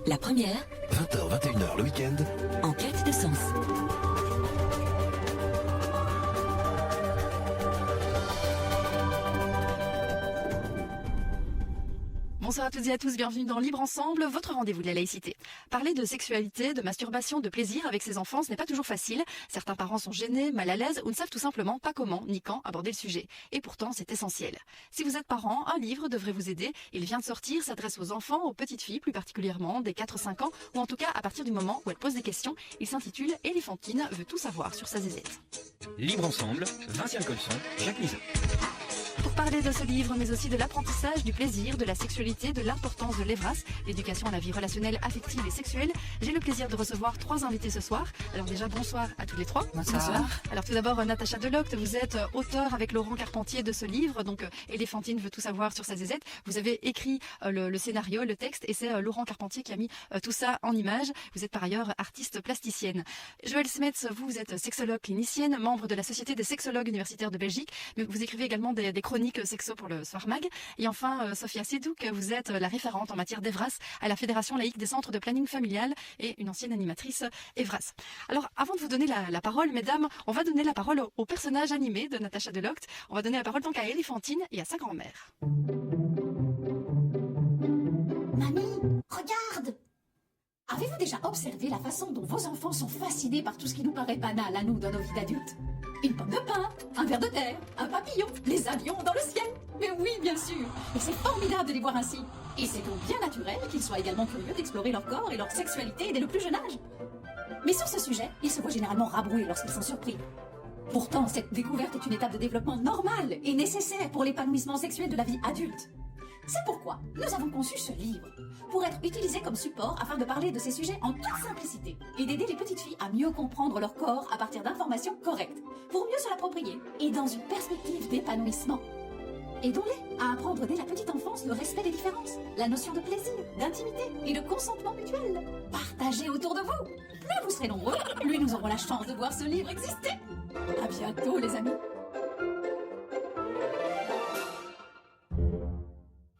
La première, 20h, 21h le week-end, en quête de sens. Bonsoir à toutes et à tous, bienvenue dans Libre Ensemble, votre rendez-vous de la laïcité. Parler de sexualité, de masturbation, de plaisir avec ses enfants, ce n'est pas toujours facile. Certains parents sont gênés, mal à l'aise ou ne savent tout simplement pas comment ni quand aborder le sujet. Et pourtant, c'est essentiel. Si vous êtes parent, un livre devrait vous aider. Il vient de sortir, s'adresse aux enfants, aux petites filles plus particulièrement, des 4-5 ans, ou en tout cas à partir du moment où elles posent des questions. Il s'intitule « Éléphantine veut tout savoir sur sa zézette ». Libre Ensemble, Vinciane Colson, Jacques Lisa. Pour parler de ce livre, mais aussi de l'apprentissage, du plaisir, de la sexualité, de l'importance de l'EVRAS, l'éducation à la vie relationnelle, affective et sexuelle, j'ai le plaisir de recevoir 3 invités ce soir. Alors déjà, bonsoir à tous les 3. Bonsoir. Alors tout d'abord, Natacha Delocte, vous êtes auteur avec Laurent Carpentier de ce livre, donc Éléphantine veut tout savoir sur sa zézette. Vous avez écrit le scénario, le texte, et c'est Laurent Carpentier qui a mis tout ça en images. Vous êtes par ailleurs artiste plasticienne. Joëlle Smets, vous êtes sexologue clinicienne, membre de la Société des sexologues universitaires de Belgique, mais vous écrivez également des chroniques sexo pour le Soir Mag. Et enfin, Sophia Sedouk, vous êtes la référente en matière d'EVRAS à la Fédération laïque des centres de planning familial et une ancienne animatrice EVRAS. Alors, avant de vous donner la parole, mesdames, on va donner la parole au personnage animé de Natacha Delocte. On va donner la parole donc à Éléphantine et à sa grand-mère. Mamie, regarde! Avez-vous déjà observé la façon dont vos enfants sont fascinés par tout ce qui nous paraît banal à nous dans nos vies d'adultes? Une pomme de pin, un ver de terre, un papillon, les avions dans le ciel. Mais oui, bien sûr. Et c'est formidable de les voir ainsi. Et c'est donc bien naturel qu'ils soient également curieux d'explorer leur corps et leur sexualité dès le plus jeune âge. Mais sur ce sujet, ils se voient généralement rabroués lorsqu'ils sont surpris. Pourtant, cette découverte est une étape de développement normale et nécessaire pour l'épanouissement sexuel de la vie adulte. C'est pourquoi nous avons conçu ce livre, pour être utilisé comme support afin de parler de ces sujets en toute simplicité et d'aider les petites filles à mieux comprendre leur corps à partir d'informations correctes, pour mieux se l'approprier et dans une perspective d'épanouissement. Aidons-les à apprendre dès la petite enfance le respect des différences, la notion de plaisir, d'intimité et de consentement mutuel. Partagez autour de vous. Plus vous serez nombreux, plus nous aurons la chance de voir ce livre exister. À bientôt les amis.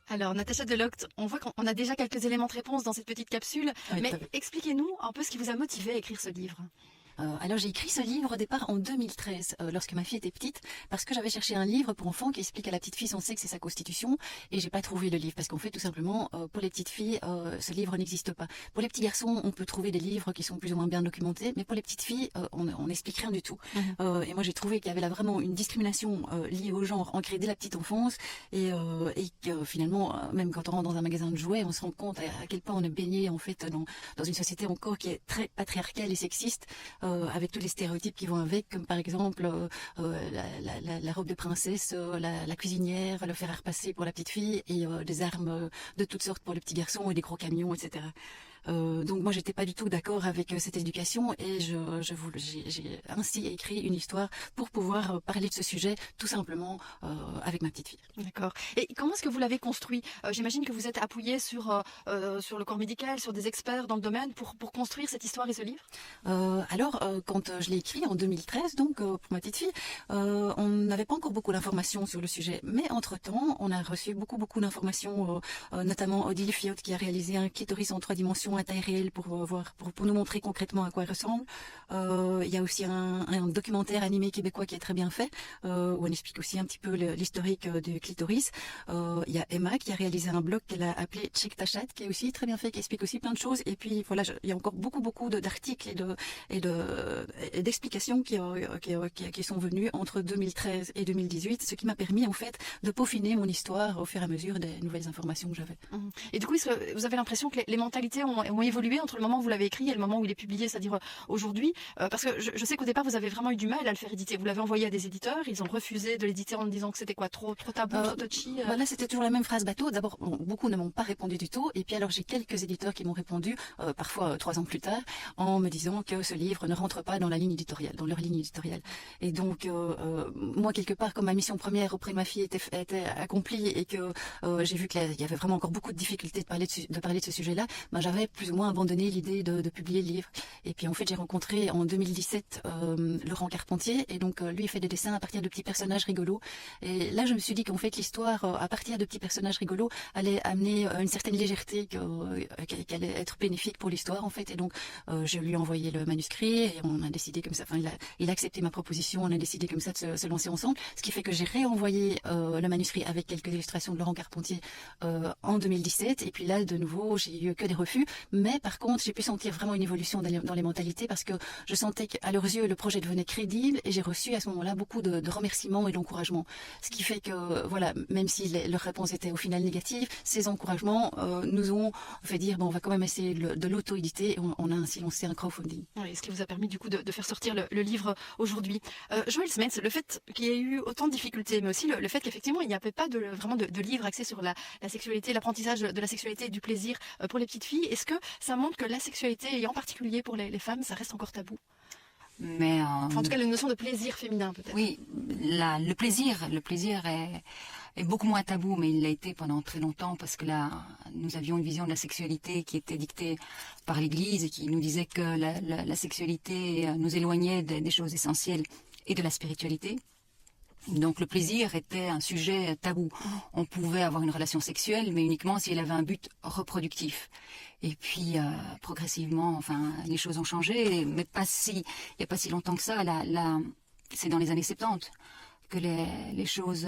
Alors, Natacha Delocte, on voit qu'on a déjà quelques éléments de réponse dans cette petite capsule, Oui, mais expliquez-nous un peu ce qui vous a motivé à écrire ce livre. Alors j'ai écrit ce livre au départ en 2013, lorsque ma fille était petite, parce que j'avais cherché un livre pour enfants qui explique à la petite fille son sexe et sa constitution, et j'ai pas trouvé le livre, parce qu'en fait tout simplement, pour les petites filles, ce livre n'existe pas. Pour les petits garçons, on peut trouver des livres qui sont plus ou moins bien documentés, mais pour les petites filles, on n'explique rien du tout. Et moi j'ai trouvé qu'il y avait là vraiment une discrimination liée au genre ancrée dès la petite enfance, et que finalement, même quand on rentre dans un magasin de jouets, on se rend compte à quel point on est baigné en fait dans une société encore qui est très patriarcale et sexiste, avec tous les stéréotypes qui vont avec, comme par exemple la robe de princesse, la cuisinière, le fer à repasser pour la petite fille et des armes de toutes sortes pour les petits garçons et des gros camions, etc. Donc moi j'étais pas du tout d'accord avec cette éducation et j'ai ainsi écrit une histoire pour pouvoir parler de ce sujet tout simplement avec ma petite fille. D'accord. Et comment est-ce que vous l'avez construit? J'imagine que vous êtes appuyé sur le corps médical, sur des experts dans le domaine pour construire cette histoire et ce livre. Quand je l'ai écrit en 2013, donc pour ma petite fille, on n'avait pas encore beaucoup d'informations sur le sujet, mais entre-temps on a reçu beaucoup d'informations, notamment Odile Fiotte qui a réalisé un clitoris en 3 dimensions à taille réelle pour nous montrer concrètement à quoi il ressemble. Il y a aussi un documentaire animé québécois qui est très bien fait, où on explique aussi un petit peu l'historique du clitoris. Il y a Emma qui a réalisé un blog qu'elle a appelé Check ta chatte, qui est aussi très bien fait, qui explique aussi plein de choses. Et puis voilà, il y a encore beaucoup d'articles et d'explications qui sont venus entre 2013 et 2018, ce qui m'a permis en fait de peaufiner mon histoire au fur et à mesure des nouvelles informations que j'avais. Et du coup, est-ce que vous avez l'impression que les mentalités ont évolué entre le moment où vous l'avez écrit et le moment où il est publié, c'est-à-dire aujourd'hui? Parce que je sais qu'au départ, vous avez vraiment eu du mal à le faire éditer. Vous l'avez envoyé à des éditeurs, ils ont refusé de l'éditer en disant que c'était quoi, trop tabou, trop touchy. Voilà, c'était toujours la même phrase bateau. D'abord, beaucoup ne m'ont pas répondu du tout. Et puis alors, j'ai quelques éditeurs qui m'ont répondu, parfois 3 ans plus tard, en me disant que ce livre ne rentre pas dans la ligne éditoriale, dans leur ligne éditoriale. Et donc, moi, quelque part, comme ma mission première auprès de ma fille était accomplie et que j'ai vu qu'il y avait vraiment encore beaucoup de difficultés de parler de ce sujet-là, j'avais plus ou moins abandonné l'idée de publier le livre. Et puis en fait, j'ai rencontré en 2017 Laurent Carpentier, et donc lui il fait des dessins à partir de petits personnages rigolos. Et là, je me suis dit qu'en fait, l'histoire à partir de petits personnages rigolos allait amener une certaine légèreté qui allait être bénéfique pour l'histoire en fait. Et donc, je lui ai envoyé le manuscrit et on a décidé comme ça. Enfin, il a accepté ma proposition. On a décidé comme ça de se lancer ensemble. Ce qui fait que j'ai réenvoyé le manuscrit avec quelques illustrations de Laurent Carpentier en 2017. Et puis là, de nouveau, j'ai eu que des refus. Mais par contre, j'ai pu sentir vraiment une évolution dans les mentalités parce que je sentais qu'à leurs yeux, le projet devenait crédible et j'ai reçu à ce moment-là beaucoup de remerciements et d'encouragements. Ce qui fait que, voilà, même si leur réponse était au final négative, ces encouragements nous ont fait dire, bon, on va quand même essayer de l'auto-éditer et on a ainsi lancé un crowdfunding. Oui, ce qui vous a permis du coup de faire sortir le livre aujourd'hui. Joël Smets, le fait qu'il y ait eu autant de difficultés, mais aussi le fait qu'effectivement il n'y avait pas vraiment de livre axé sur la sexualité, l'apprentissage de la sexualité et du plaisir pour les petites filles, est-ce que ça montre que la sexualité, et en particulier pour les femmes, ça reste encore tabou? Mais enfin, en tout cas, la notion de plaisir féminin, peut-être. Oui, le plaisir est beaucoup moins tabou, mais il l'a été pendant très longtemps parce que là, nous avions une vision de la sexualité qui était dictée par l'Église et qui nous disait que la sexualité nous éloignait des choses essentielles et de la spiritualité. Donc le plaisir était un sujet tabou. On pouvait avoir une relation sexuelle, mais uniquement si elle avait un but reproductif. Et puis progressivement, enfin, les choses ont changé, mais il n'y a pas si longtemps que ça. C'est dans les années 70 que les choses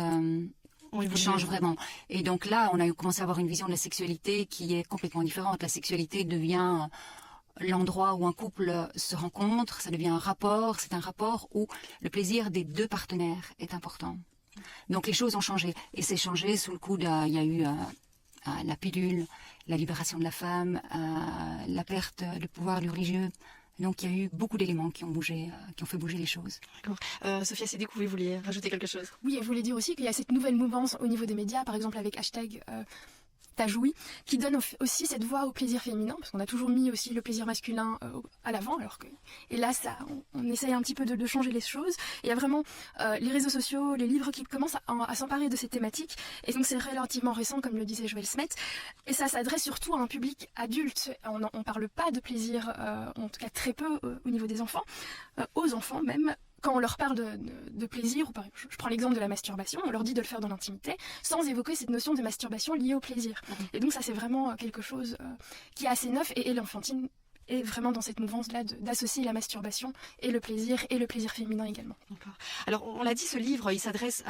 changent vraiment. Et donc là, on a commencé à avoir une vision de la sexualité qui est complètement différente. La sexualité devient l'endroit où un couple se rencontre, ça devient un rapport, c'est un rapport où le plaisir des deux partenaires est important. Donc les choses ont changé, et c'est changé sous le coup il y a eu la pilule, la libération de la femme, la perte de pouvoir du religieux, Donc il y a eu beaucoup d'éléments qui ont fait bouger les choses. D'accord. Sophia Sédic, vous vouliez rajouter quelque chose? Oui, je voulais dire aussi qu'il y a cette nouvelle mouvance au niveau des médias, par exemple avec #Tajoui, qui donne aussi cette voix au plaisir féminin, parce qu'on a toujours mis aussi le plaisir masculin à l'avant, alors que, et là, on essaye un petit peu de changer les choses. Il y a vraiment les réseaux sociaux, les livres qui commencent à s'emparer de ces thématiques, et donc c'est relativement récent, comme le disait Joël Smet, et ça s'adresse surtout à un public adulte. On parle pas de plaisir, en tout cas très peu au niveau des enfants, aux enfants même. Quand on leur parle de plaisir, ou je prends l'exemple de la masturbation, on leur dit de le faire dans l'intimité, sans évoquer cette notion de masturbation liée au plaisir. Et donc ça, c'est vraiment quelque chose qui est assez neuf, et l'enfantine est vraiment dans cette mouvance-là d'associer la masturbation et le plaisir féminin également. D'accord. Alors, on l'a dit, ce livre, il s'adresse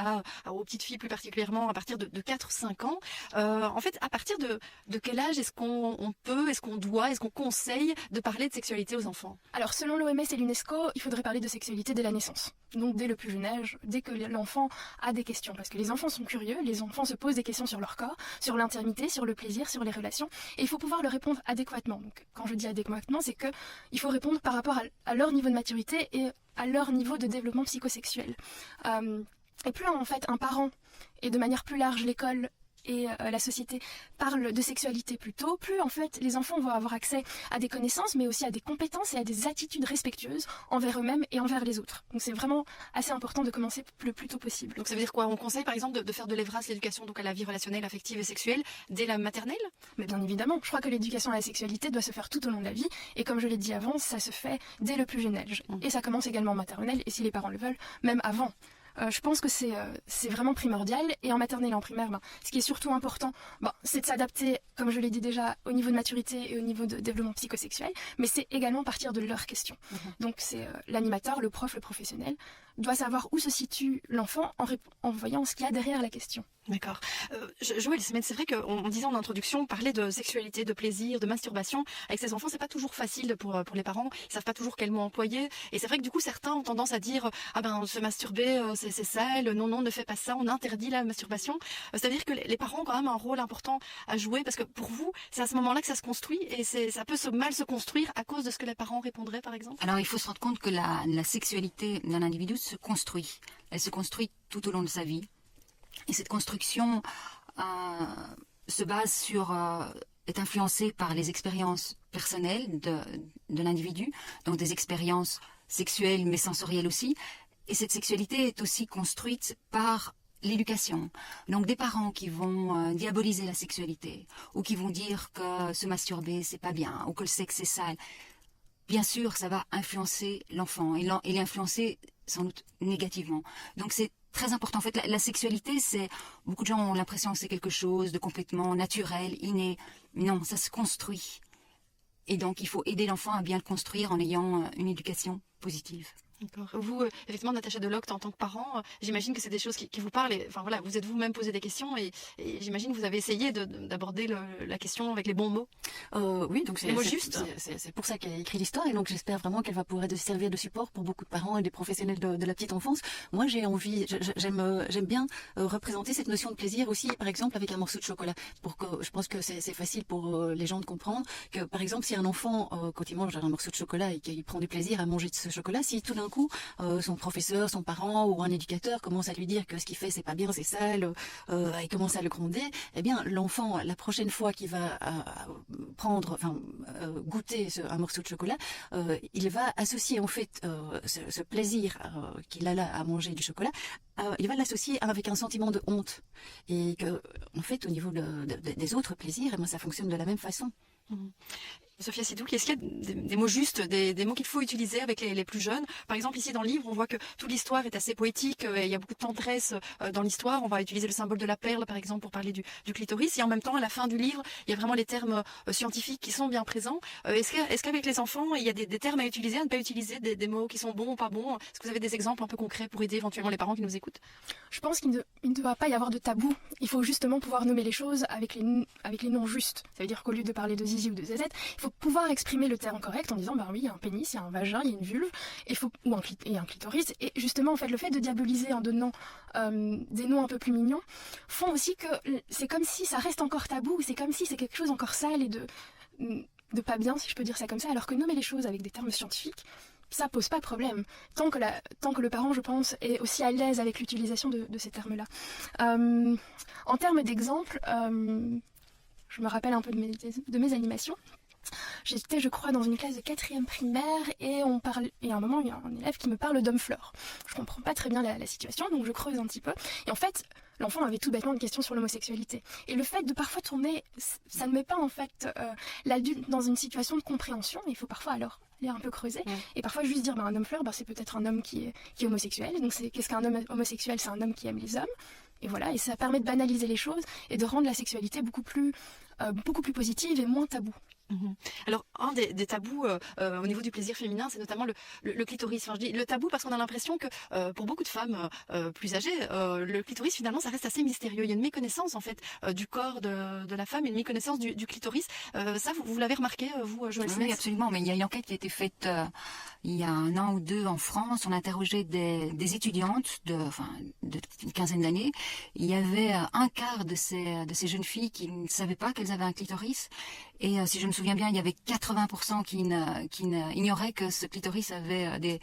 aux petites filles plus particulièrement à partir de 4-5 ans. En fait, à partir de quel âge est-ce qu'on doit, est-ce qu'on conseille de parler de sexualité aux enfants? Alors, selon l'OMS et l'UNESCO, il faudrait parler de sexualité dès la naissance. Donc, dès le plus jeune âge, dès que l'enfant a des questions. Parce que les enfants sont curieux, les enfants se posent des questions sur leur corps, sur l'intimité, sur le plaisir, sur les relations. Et il faut pouvoir leur répondre adéquatement. Donc, quand je dis adéquatement, c'est qu'il faut répondre par rapport à leur niveau de maturité et à leur niveau de développement psychosexuel. Et plus en fait un parent, et de manière plus large l'école et la société parle de sexualité plus tôt, plus en fait les enfants vont avoir accès à des connaissances, mais aussi à des compétences et à des attitudes respectueuses envers eux-mêmes et envers les autres. Donc c'est vraiment assez important de commencer le plus tôt possible. Donc ça veut dire quoi? On conseille par exemple de faire de l'EVRAS, l'éducation donc à la vie relationnelle, affective et sexuelle, dès la maternelle? Mais bien évidemment, je crois que l'éducation à la sexualité doit se faire tout au long de la vie, et comme je l'ai dit avant, ça se fait dès le plus jeune âge. Et ça commence également en maternelle, et si les parents le veulent, même avant. Je pense que c'est vraiment primordial, et en maternelle et en primaire, ce qui est surtout important, c'est de s'adapter, comme je l'ai dit déjà, au niveau de maturité et au niveau de développement psychosexuel, mais c'est également partir de leurs questions. Donc c'est l'animateur, le prof, le professionnel doit savoir où se situe l'enfant en voyant ce qu'il y a derrière la question. D'accord. Joël Smet, c'est vrai qu'on disait en introduction, parler de sexualité, de plaisir, de masturbation avec ses enfants, c'est pas toujours facile pour les parents. Ils savent pas toujours quel mot employer. Et c'est vrai que du coup, certains ont tendance à dire se masturber, c'est sale. Non, ne fais pas ça. On interdit la masturbation. C'est-à-dire que les parents ont quand même un rôle important à jouer, parce que pour vous, c'est à ce moment-là que ça se construit, et ça peut mal se construire à cause de ce que les parents répondraient, par exemple. Alors, il faut se rendre compte que la sexualité d'un individu se construit. Elle se construit tout au long de sa vie. Et cette construction se base est influencée par les expériences personnelles de l'individu, donc des expériences sexuelles mais sensorielles aussi. Et cette sexualité est aussi construite par l'éducation. Donc des parents qui vont diaboliser la sexualité, ou qui vont dire que se masturber c'est pas bien, ou que le sexe c'est sale. Bien sûr, ça va influencer l'enfant, et l'influencer sans doute négativement. Donc c'est très important. En fait, la sexualité, beaucoup de gens ont l'impression que c'est quelque chose de complètement naturel, inné. Mais non, ça se construit. Et donc, il faut aider l'enfant à bien le construire en ayant une éducation positive. D'accord. Vous, effectivement, Natacha Delocte, en tant que parent, j'imagine que c'est des choses qui vous parlent. Enfin voilà, vous êtes vous-même posé des questions, et j'imagine que vous avez essayé d'aborder la question avec les bons mots. Oui, donc les mots justes. C'est pour ça qu'elle a écrit l'histoire, et donc j'espère vraiment qu'elle va pouvoir servir de support pour beaucoup de parents et des professionnels de la petite enfance. Moi, j'ai envie, j'aime bien représenter cette notion de plaisir aussi, par exemple avec un morceau de chocolat, pour que je pense que c'est facile pour les gens de comprendre que, par exemple, si un enfant quand il mange un morceau de chocolat et qu'il prend du plaisir à manger de ce chocolat, si tout d'un coup son professeur, son parent ou un éducateur commence à lui dire que ce qu'il fait c'est pas bien, c'est sale, et commence à le gronder, eh bien l'enfant, la prochaine fois qu'il va goûter un morceau de chocolat, il va associer en fait ce plaisir qu'il a là à manger du chocolat, il va l'associer avec un sentiment de honte, et que en fait au niveau des autres plaisirs, ça fonctionne de la même façon. Sophia Sédic, est-ce qu'il y a des mots justes, des mots qu'il faut utiliser avec les plus jeunes? Par exemple, ici dans le livre, on voit que toute l'histoire est assez poétique, et il y a beaucoup de tendresse dans l'histoire. On va utiliser le symbole de la perle, par exemple, pour parler du clitoris. Et en même temps, à la fin du livre, il y a vraiment les termes scientifiques qui sont bien présents. Est-ce qu'avec les enfants, il y a des termes à utiliser, à ne pas utiliser, des mots qui sont bons ou pas bons? Est-ce que vous avez des exemples un peu concrets pour aider éventuellement les parents qui nous écoutent? Je pense qu'il ne doit pas y avoir de tabou. Il faut justement pouvoir nommer les choses avec les noms justes. Ça veut dire qu'au lieu de parler de zizi ou de zézette, il faut pouvoir exprimer le terme correct en disant oui, il y a un pénis, il y a un vagin, il y a une vulve, et un clitoris. Et justement, en fait, le fait de diaboliser en donnant des noms un peu plus mignons font aussi que c'est comme si ça reste encore tabou, c'est comme si c'est quelque chose encore sale, et pas bien, si je peux dire ça comme ça, alors que nommer les choses avec des termes scientifiques, ça pose pas de problème, tant que le parent, je pense, est aussi à l'aise avec l'utilisation de ces termes-là. En termes d'exemple, je me rappelle un peu de mes animations. J'étais, je crois, dans une classe de 4e primaire et à un moment, il y a un élève qui me parle d'homme-fleur. Je comprends pas très bien la situation, donc je creuse un petit peu. Et en fait, l'enfant avait tout bêtement une question sur l'homosexualité. Et le fait de parfois tourner, ça ne met pas en fait l'adulte dans une situation de compréhension. Il faut parfois alors aller un peu creuser. Et parfois juste dire, un homme-fleur, c'est peut-être un homme qui est homosexuel. Donc qu'est-ce qu'un homme homosexuel? C'est un homme qui aime les hommes. Et voilà, et ça permet de banaliser les choses et de rendre la sexualité beaucoup plus positive et moins taboue. Alors, un des tabous au niveau du plaisir féminin, c'est notamment le clitoris. Enfin, je dis le tabou parce qu'on a l'impression que pour beaucoup de femmes plus âgées, le clitoris, finalement, ça reste assez mystérieux. Il y a une méconnaissance, en fait, du corps de la femme, une méconnaissance du clitoris. Ça, vous l'avez remarqué, vous, Joëlle Smets? Oui, absolument. Mais il y a une enquête qui a été faite il y a 1 an ou 2 en France. On a interrogé des étudiantes d'une quinzaine d'années. Il y avait un quart de ces jeunes filles qui ne savaient pas qu'elles avaient un clitoris. Et si je me souviens bien, il y avait 80% qui ignoraient que ce clitoris avait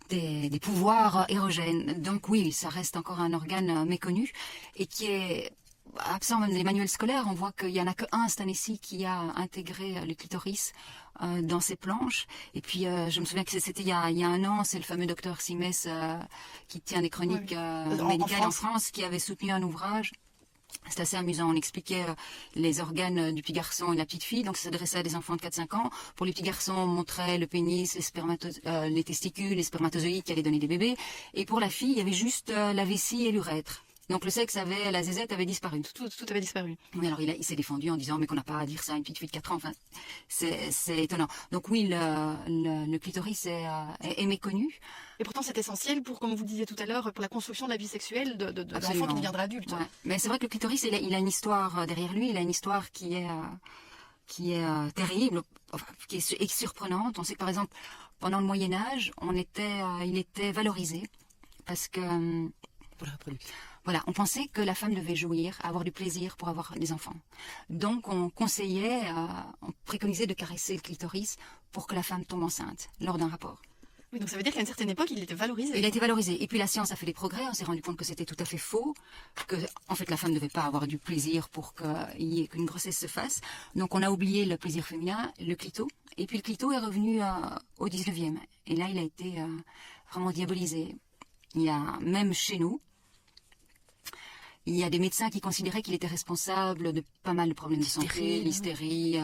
des pouvoirs érogènes. Donc oui, ça reste encore un organe méconnu et qui est absent même des manuels scolaires. On voit qu'il n'y en a qu'un cette année-ci qui a intégré le clitoris dans ses planches. Et puis je me souviens que c'était il y a 1 an, c'est le fameux docteur Simès qui tient des chroniques médicales en France qui avait soutenu un ouvrage. C'est assez amusant, on expliquait les organes du petit garçon et de la petite fille, donc ça s'adressait à des enfants de 4-5 ans. Pour les petits garçons, on montrait le pénis, les testicules, les spermatozoïdes qui allaient donner des bébés. Et pour la fille, il y avait juste la vessie et l'urètre. Donc le sexe la zézette avait disparu. Tout avait disparu. Mais alors il s'est défendu en disant mais qu'on n'a pas à dire ça à une petite fille de 4 ans. Enfin, c'est étonnant. Donc oui, le clitoris est méconnu. Et pourtant c'est essentiel pour, comme vous disiez tout à l'heure, pour la construction de la vie sexuelle de l'enfant qui deviendra adulte. Ouais. Mais c'est vrai que le clitoris, il a une histoire derrière lui. Il a une histoire qui est terrible, qui est surprenante. On sait que par exemple pendant le Moyen Âge, il était valorisé parce que pour la reproduction. Voilà, on pensait que la femme devait jouir, avoir du plaisir pour avoir des enfants. Donc on préconisait de caresser le clitoris pour que la femme tombe enceinte lors d'un rapport. Oui, donc ça veut dire qu'à une certaine époque, il était valorisé. Il a été valorisé. Et puis la science a fait des progrès, on s'est rendu compte que c'était tout à fait faux, que en fait la femme ne devait pas avoir du plaisir pour qu'une grossesse se fasse. Donc on a oublié le plaisir féminin, le clito. Et puis le clito est revenu au 19e. Et là, il a été vraiment diabolisé. Il y a, même chez nous, il y a des médecins qui considéraient qu'il était responsable de pas mal de problèmes de santé, l'hystérie.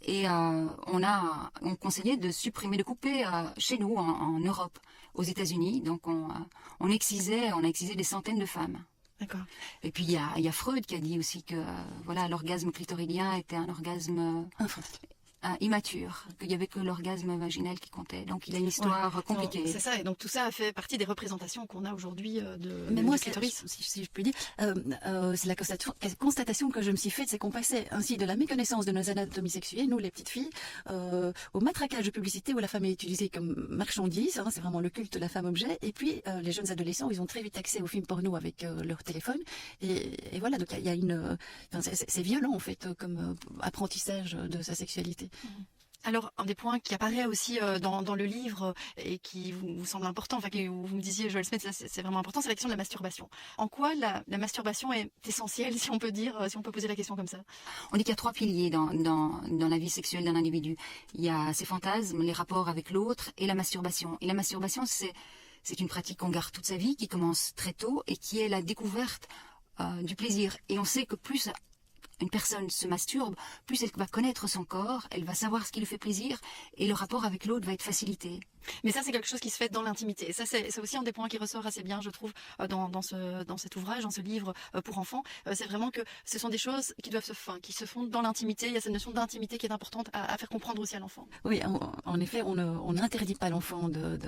Et on conseillait de supprimer, de couper chez nous, en Europe, aux États-Unis. Donc on a excisé des centaines de femmes. D'accord. Et puis il y a Freud qui a dit aussi que l'orgasme clitoridien était un orgasme immature, qu'il n'y avait que l'orgasme vaginal qui comptait. Donc il a une histoire compliquée. C'est ça, et donc tout ça a fait partie des représentations qu'on a aujourd'hui Mais moi, du clitoris. Si je puis dire, c'est la constatation que je me suis faite, c'est qu'on passait ainsi de la méconnaissance de nos anatomies sexuelles, nous les petites filles, au matraquage de publicité où la femme est utilisée comme marchandise, c'est vraiment le culte de la femme objet, et puis les jeunes adolescents, ils ont très vite accès aux films porno avec leur téléphone, et voilà, donc il y a c'est violent en fait comme apprentissage de sa sexualité. Alors, un des points qui apparaît aussi dans le livre et qui vous semble important, enfin, que vous me disiez, Joëlle Smets, c'est vraiment important, c'est la question de la masturbation. En quoi la masturbation est essentielle, si on peut poser la question comme ça? On dit qu'il y a 3 piliers dans la vie sexuelle d'un individu. Il y a ses fantasmes, les rapports avec l'autre et la masturbation. Et la masturbation, c'est une pratique qu'on garde toute sa vie, qui commence très tôt et qui est la découverte du plaisir. Et on sait que plus une personne se masturbe, plus elle va connaître son corps, elle va savoir ce qui lui fait plaisir et le rapport avec l'autre va être facilité. Mais ça, c'est quelque chose qui se fait dans l'intimité. Et ça, c'est aussi un des points qui ressort assez bien, je trouve, dans cet ouvrage, dans ce livre pour enfants. C'est vraiment que ce sont des choses qui se font dans l'intimité. Il y a cette notion d'intimité qui est importante à faire comprendre aussi à l'enfant. Oui, en effet, on n'interdit pas l'enfant de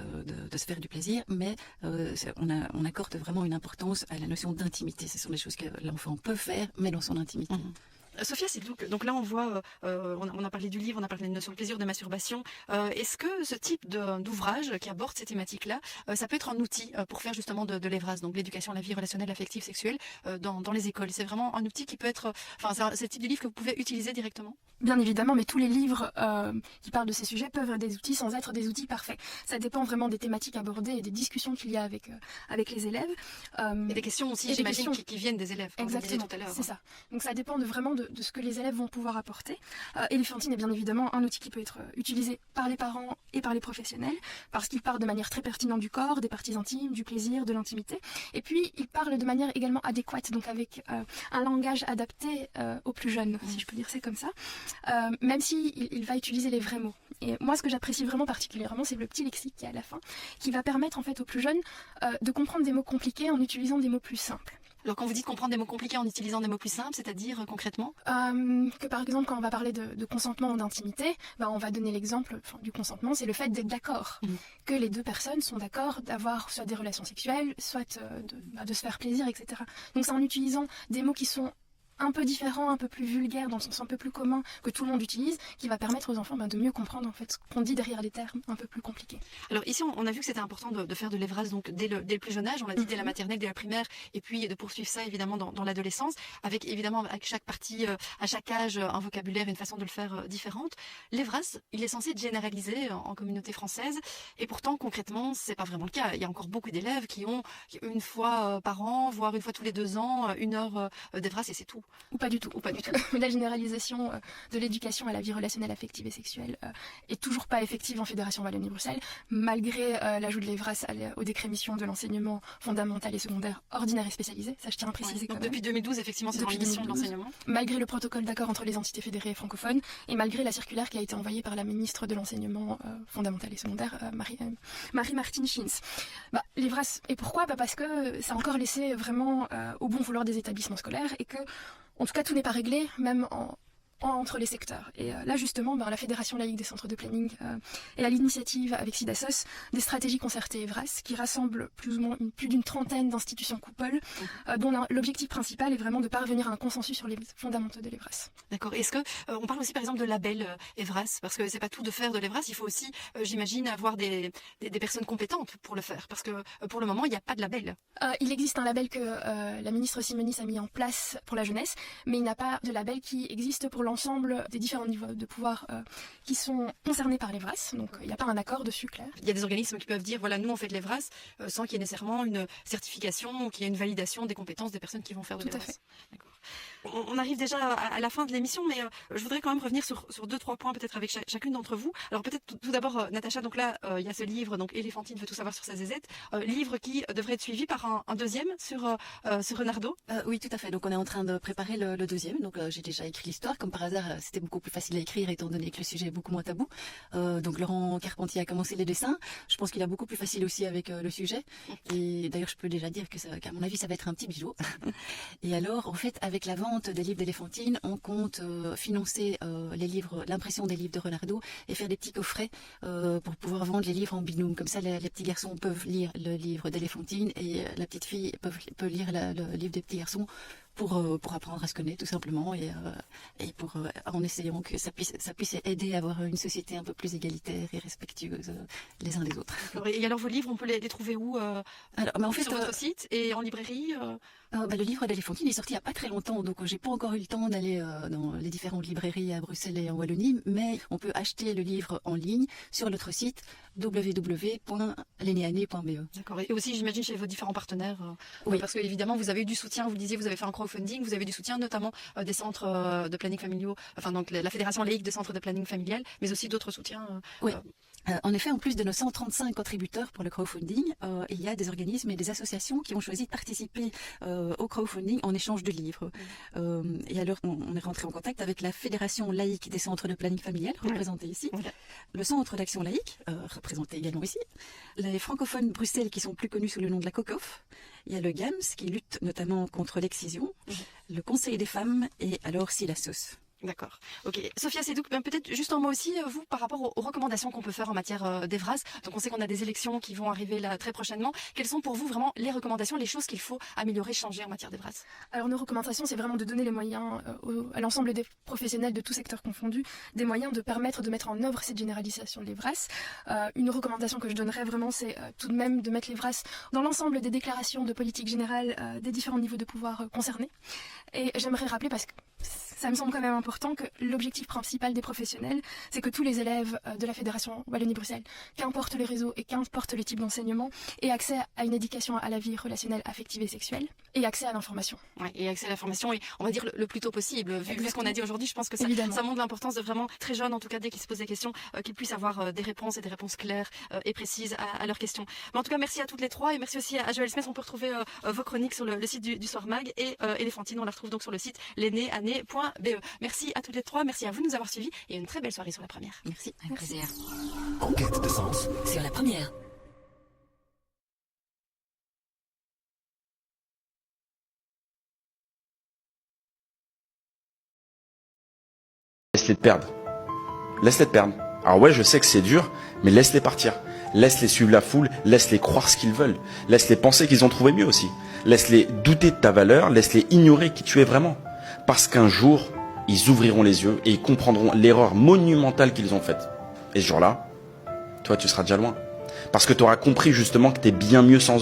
se faire du plaisir, mais on accorde vraiment une importance à la notion d'intimité. Ce sont des choses que l'enfant peut faire, mais dans son intimité. Sophia Sidlouk, donc là on voit, on a parlé du livre, on a parlé de notion de plaisir, de masturbation. Est-ce que ce type d'ouvrage qui aborde ces thématiques-là, ça peut être un outil pour faire justement de l'EVRAS, donc l'éducation à la vie relationnelle, affective, sexuelle, dans les écoles? C'est vraiment un outil qui peut être, c'est le type de livre que vous pouvez utiliser directement? Bien évidemment, mais tous les livres qui parlent de ces sujets peuvent être des outils sans être des outils parfaits. Ça dépend vraiment des thématiques abordées et des discussions qu'il y a avec les élèves. Et des questions aussi, j'imagine, qui viennent des élèves. Exactement, tout à l'heure. C'est ça. Donc ça dépend vraiment de ce que les élèves vont pouvoir apporter. Elephantine est bien évidemment un outil qui peut être utilisé par les parents et par les professionnels, parce qu'il parle de manière très pertinente du corps, des parties intimes, du plaisir, de l'intimité. Et puis, il parle de manière également adéquate, donc avec un langage adapté aux plus jeunes, si je peux dire c'est comme ça. Même il va utiliser les vrais mots. Et moi, ce que j'apprécie vraiment particulièrement, c'est le petit lexique qui est à la fin, qui va permettre en fait aux plus jeunes de comprendre des mots compliqués en utilisant des mots plus simples. Alors quand vous dites comprendre des mots compliqués en utilisant des mots plus simples, c'est-à-dire concrètement que par exemple quand on va parler de consentement ou d'intimité, on va donner l'exemple du consentement, c'est le fait d'être d'accord, que les deux personnes sont d'accord d'avoir soit des relations sexuelles, soit de se faire plaisir, etc. Donc c'est en utilisant des mots qui sont un peu différent, un peu plus vulgaire, dans le sens un peu plus commun que tout le monde utilise, qui va permettre aux enfants de mieux comprendre en fait ce qu'on dit derrière les termes un peu plus compliqués. Alors ici, on a vu que c'était important de faire de l'EVRAS donc dès le plus jeune âge, on l'a dit dès la maternelle, dès la primaire, et puis de poursuivre ça évidemment dans l'adolescence, avec évidemment avec chaque partie, à chaque âge, un vocabulaire et une façon de le faire différente. L'EVRAS, il est censé être généralisé en communauté française, et pourtant concrètement, c'est pas vraiment le cas. Il y a encore beaucoup d'élèves qui ont une fois par an, voire une fois tous les 2 ans, 1 heure d'EVRAS et c'est tout. Ou pas du tout. La généralisation de l'éducation à la vie relationnelle, affective et sexuelle est toujours pas effective en Fédération Wallonie-Bruxelles, malgré l'ajout de l'EVRAS au décret mission de l'enseignement fondamental et secondaire ordinaire et spécialisé. Ça, je tiens à préciser. Donc depuis 2012, effectivement, c'est dans les missions de l'enseignement. Malgré le protocole d'accord entre les entités fédérées et francophones, et malgré la circulaire qui a été envoyée par la ministre de l'enseignement fondamental et secondaire, Marie-Martine Schins. L'EVRAS, et pourquoi ? Parce que ça a encore laissé vraiment au bon vouloir des établissements scolaires, et que en tout cas, tout n'est pas réglé, même entre les secteurs. Et là, justement, la Fédération laïque des centres de planning est à l'initiative, avec SIDASOS, des stratégies concertées EVRAS, qui rassemblent plus d'une trentaine d'institutions coupoles, dont l'objectif principal est vraiment de parvenir à un consensus sur les fondamentaux de l'EVRAS. D'accord. Est-ce que on parle aussi, par exemple, de label EVRAS, parce que c'est pas tout de faire de l'EVRAS, il faut aussi, j'imagine, avoir des personnes compétentes pour le faire, parce que pour le moment, il n'y a pas de label. Il existe un label que la ministre Simonis a mis en place pour la jeunesse, mais il n'y a pas de label qui existe pour l'ensemble des différents niveaux de pouvoir qui sont concernés par l'EVRAS. Donc il n'y a pas un accord dessus clair. Il y a des organismes qui peuvent dire voilà, nous on fait de l'EVRAS sans qu'il y ait nécessairement une certification ou qu'il y ait une validation des compétences des personnes qui vont faire de l'EVRAS. Tout à fait. D'accord. On arrive déjà à la fin de l'émission, mais je voudrais quand même revenir sur 2-3 points peut-être avec chacune d'entre vous. Alors peut-être tout d'abord Natacha, donc là il y a ce livre, donc Elephantine veut tout savoir sur sa zézette, livre qui devrait être suivi par un deuxième sur Renardo. Oui, tout à fait. Donc on est en train de préparer le deuxième. Donc j'ai déjà écrit l'histoire. Comme par hasard, c'était beaucoup plus facile à écrire étant donné que le sujet est beaucoup moins tabou. Donc Laurent Carpentier a commencé les dessins. Je pense qu'il a beaucoup plus facile aussi avec le sujet. Et d'ailleurs, je peux déjà dire qu'à mon avis, ça va être un petit bijou. Et alors, en fait, avec la vente des livres d'Elephantine, on compte financer l'impression des livres de Renardo et faire des petits coffrets pour pouvoir vendre les livres en binôme. Comme ça, les petits garçons peuvent lire le livre d'Elephantine et la petite fille peut lire le livre des petits garçons pour apprendre à se connaître tout simplement et en essayant que ça puisse aider à avoir une société un peu plus égalitaire et respectueuse les uns des autres. Et alors vos livres, on peut les trouver où en fait, sur votre site et en librairie le livre d'Elephantine est sorti il n'y a pas très longtemps, donc j'ai pas encore eu le temps d'aller dans les différentes librairies à Bruxelles et en Wallonie, mais on peut acheter le livre en ligne sur notre site www.leneane.be. D'accord. Et aussi, j'imagine, chez vos différents partenaires, oui. Parce que évidemment, vous avez eu du soutien. Vous le disiez, vous avez fait un crowdfunding, vous avez eu du soutien, notamment des centres de planning familiaux, enfin donc la Fédération laïque des centres de planning familial, mais aussi d'autres soutiens. Oui. En effet, en plus de nos 135 contributeurs pour le crowdfunding, il y a des organismes et des associations qui ont choisi de participer au crowdfunding en échange de livres. Et alors, on est rentré en contact avec la Fédération laïque des centres de planning familial, représentée ici, le Centre d'action laïque, représenté également ici, les francophones Bruxelles qui sont plus connus sous le nom de la COCOF, il y a le GAMS qui lutte notamment contre l'excision, le Conseil des femmes et alors SIDASOS. D'accord. Ok. Sophia Sedouk, peut-être juste un mot aussi, vous, par rapport aux recommandations qu'on peut faire en matière d'EVRAS. Donc on sait qu'on a des élections qui vont arriver là très prochainement. Quelles sont pour vous vraiment les recommandations, les choses qu'il faut améliorer, changer en matière d'EVRAS? Alors nos recommandations, c'est vraiment de donner les moyens à l'ensemble des professionnels de tout secteur confondu, des moyens de permettre de mettre en œuvre cette généralisation de l'EVRAS. Une recommandation que je donnerais vraiment, c'est tout de même de mettre l'EVRAS dans l'ensemble des déclarations de politique générale des différents niveaux de pouvoir concernés. Et j'aimerais rappeler, parce que ça me semble quand même important, que l'objectif principal des professionnels, c'est que tous les élèves de la Fédération Wallonie-Bruxelles, qu'importe les réseaux et qu'importe le type d'enseignement, aient accès à une éducation à la vie relationnelle, affective et sexuelle, et accès à l'information. Ouais, et accès à l'information, et on va dire le plus tôt possible. Vu ce qu'on a dit aujourd'hui, je pense que ça montre l'importance de vraiment, très jeunes en tout cas, dès qu'ils se posent des questions, qu'ils puissent avoir des réponses et des réponses claires et précises à leurs questions. Mais en tout cas, merci à toutes les trois, et merci aussi à Joël Smith. On peut retrouver vos chroniques sur le site du Soir Mag, et Éléphantine, on la retrouve donc sur le site lennéannée.be. Merci à toutes les trois, merci à vous de nous avoir suivis, et une très belle soirée sur La Première. Merci, un plaisir. En quête de sens sur La Première. Laisse-les te perdre. Laisse-les te perdre. Alors ouais, je sais que c'est dur, mais laisse-les partir. Laisse-les suivre la foule, laisse-les croire ce qu'ils veulent. Laisse-les penser qu'ils ont trouvé mieux aussi. Laisse-les douter de ta valeur, laisse-les ignorer qui tu es vraiment. Parce qu'un jour, ils ouvriront les yeux et ils comprendront l'erreur monumentale qu'ils ont faite. Et ce jour-là, toi tu seras déjà loin. Parce que tu auras compris justement que tu es bien mieux sans eux.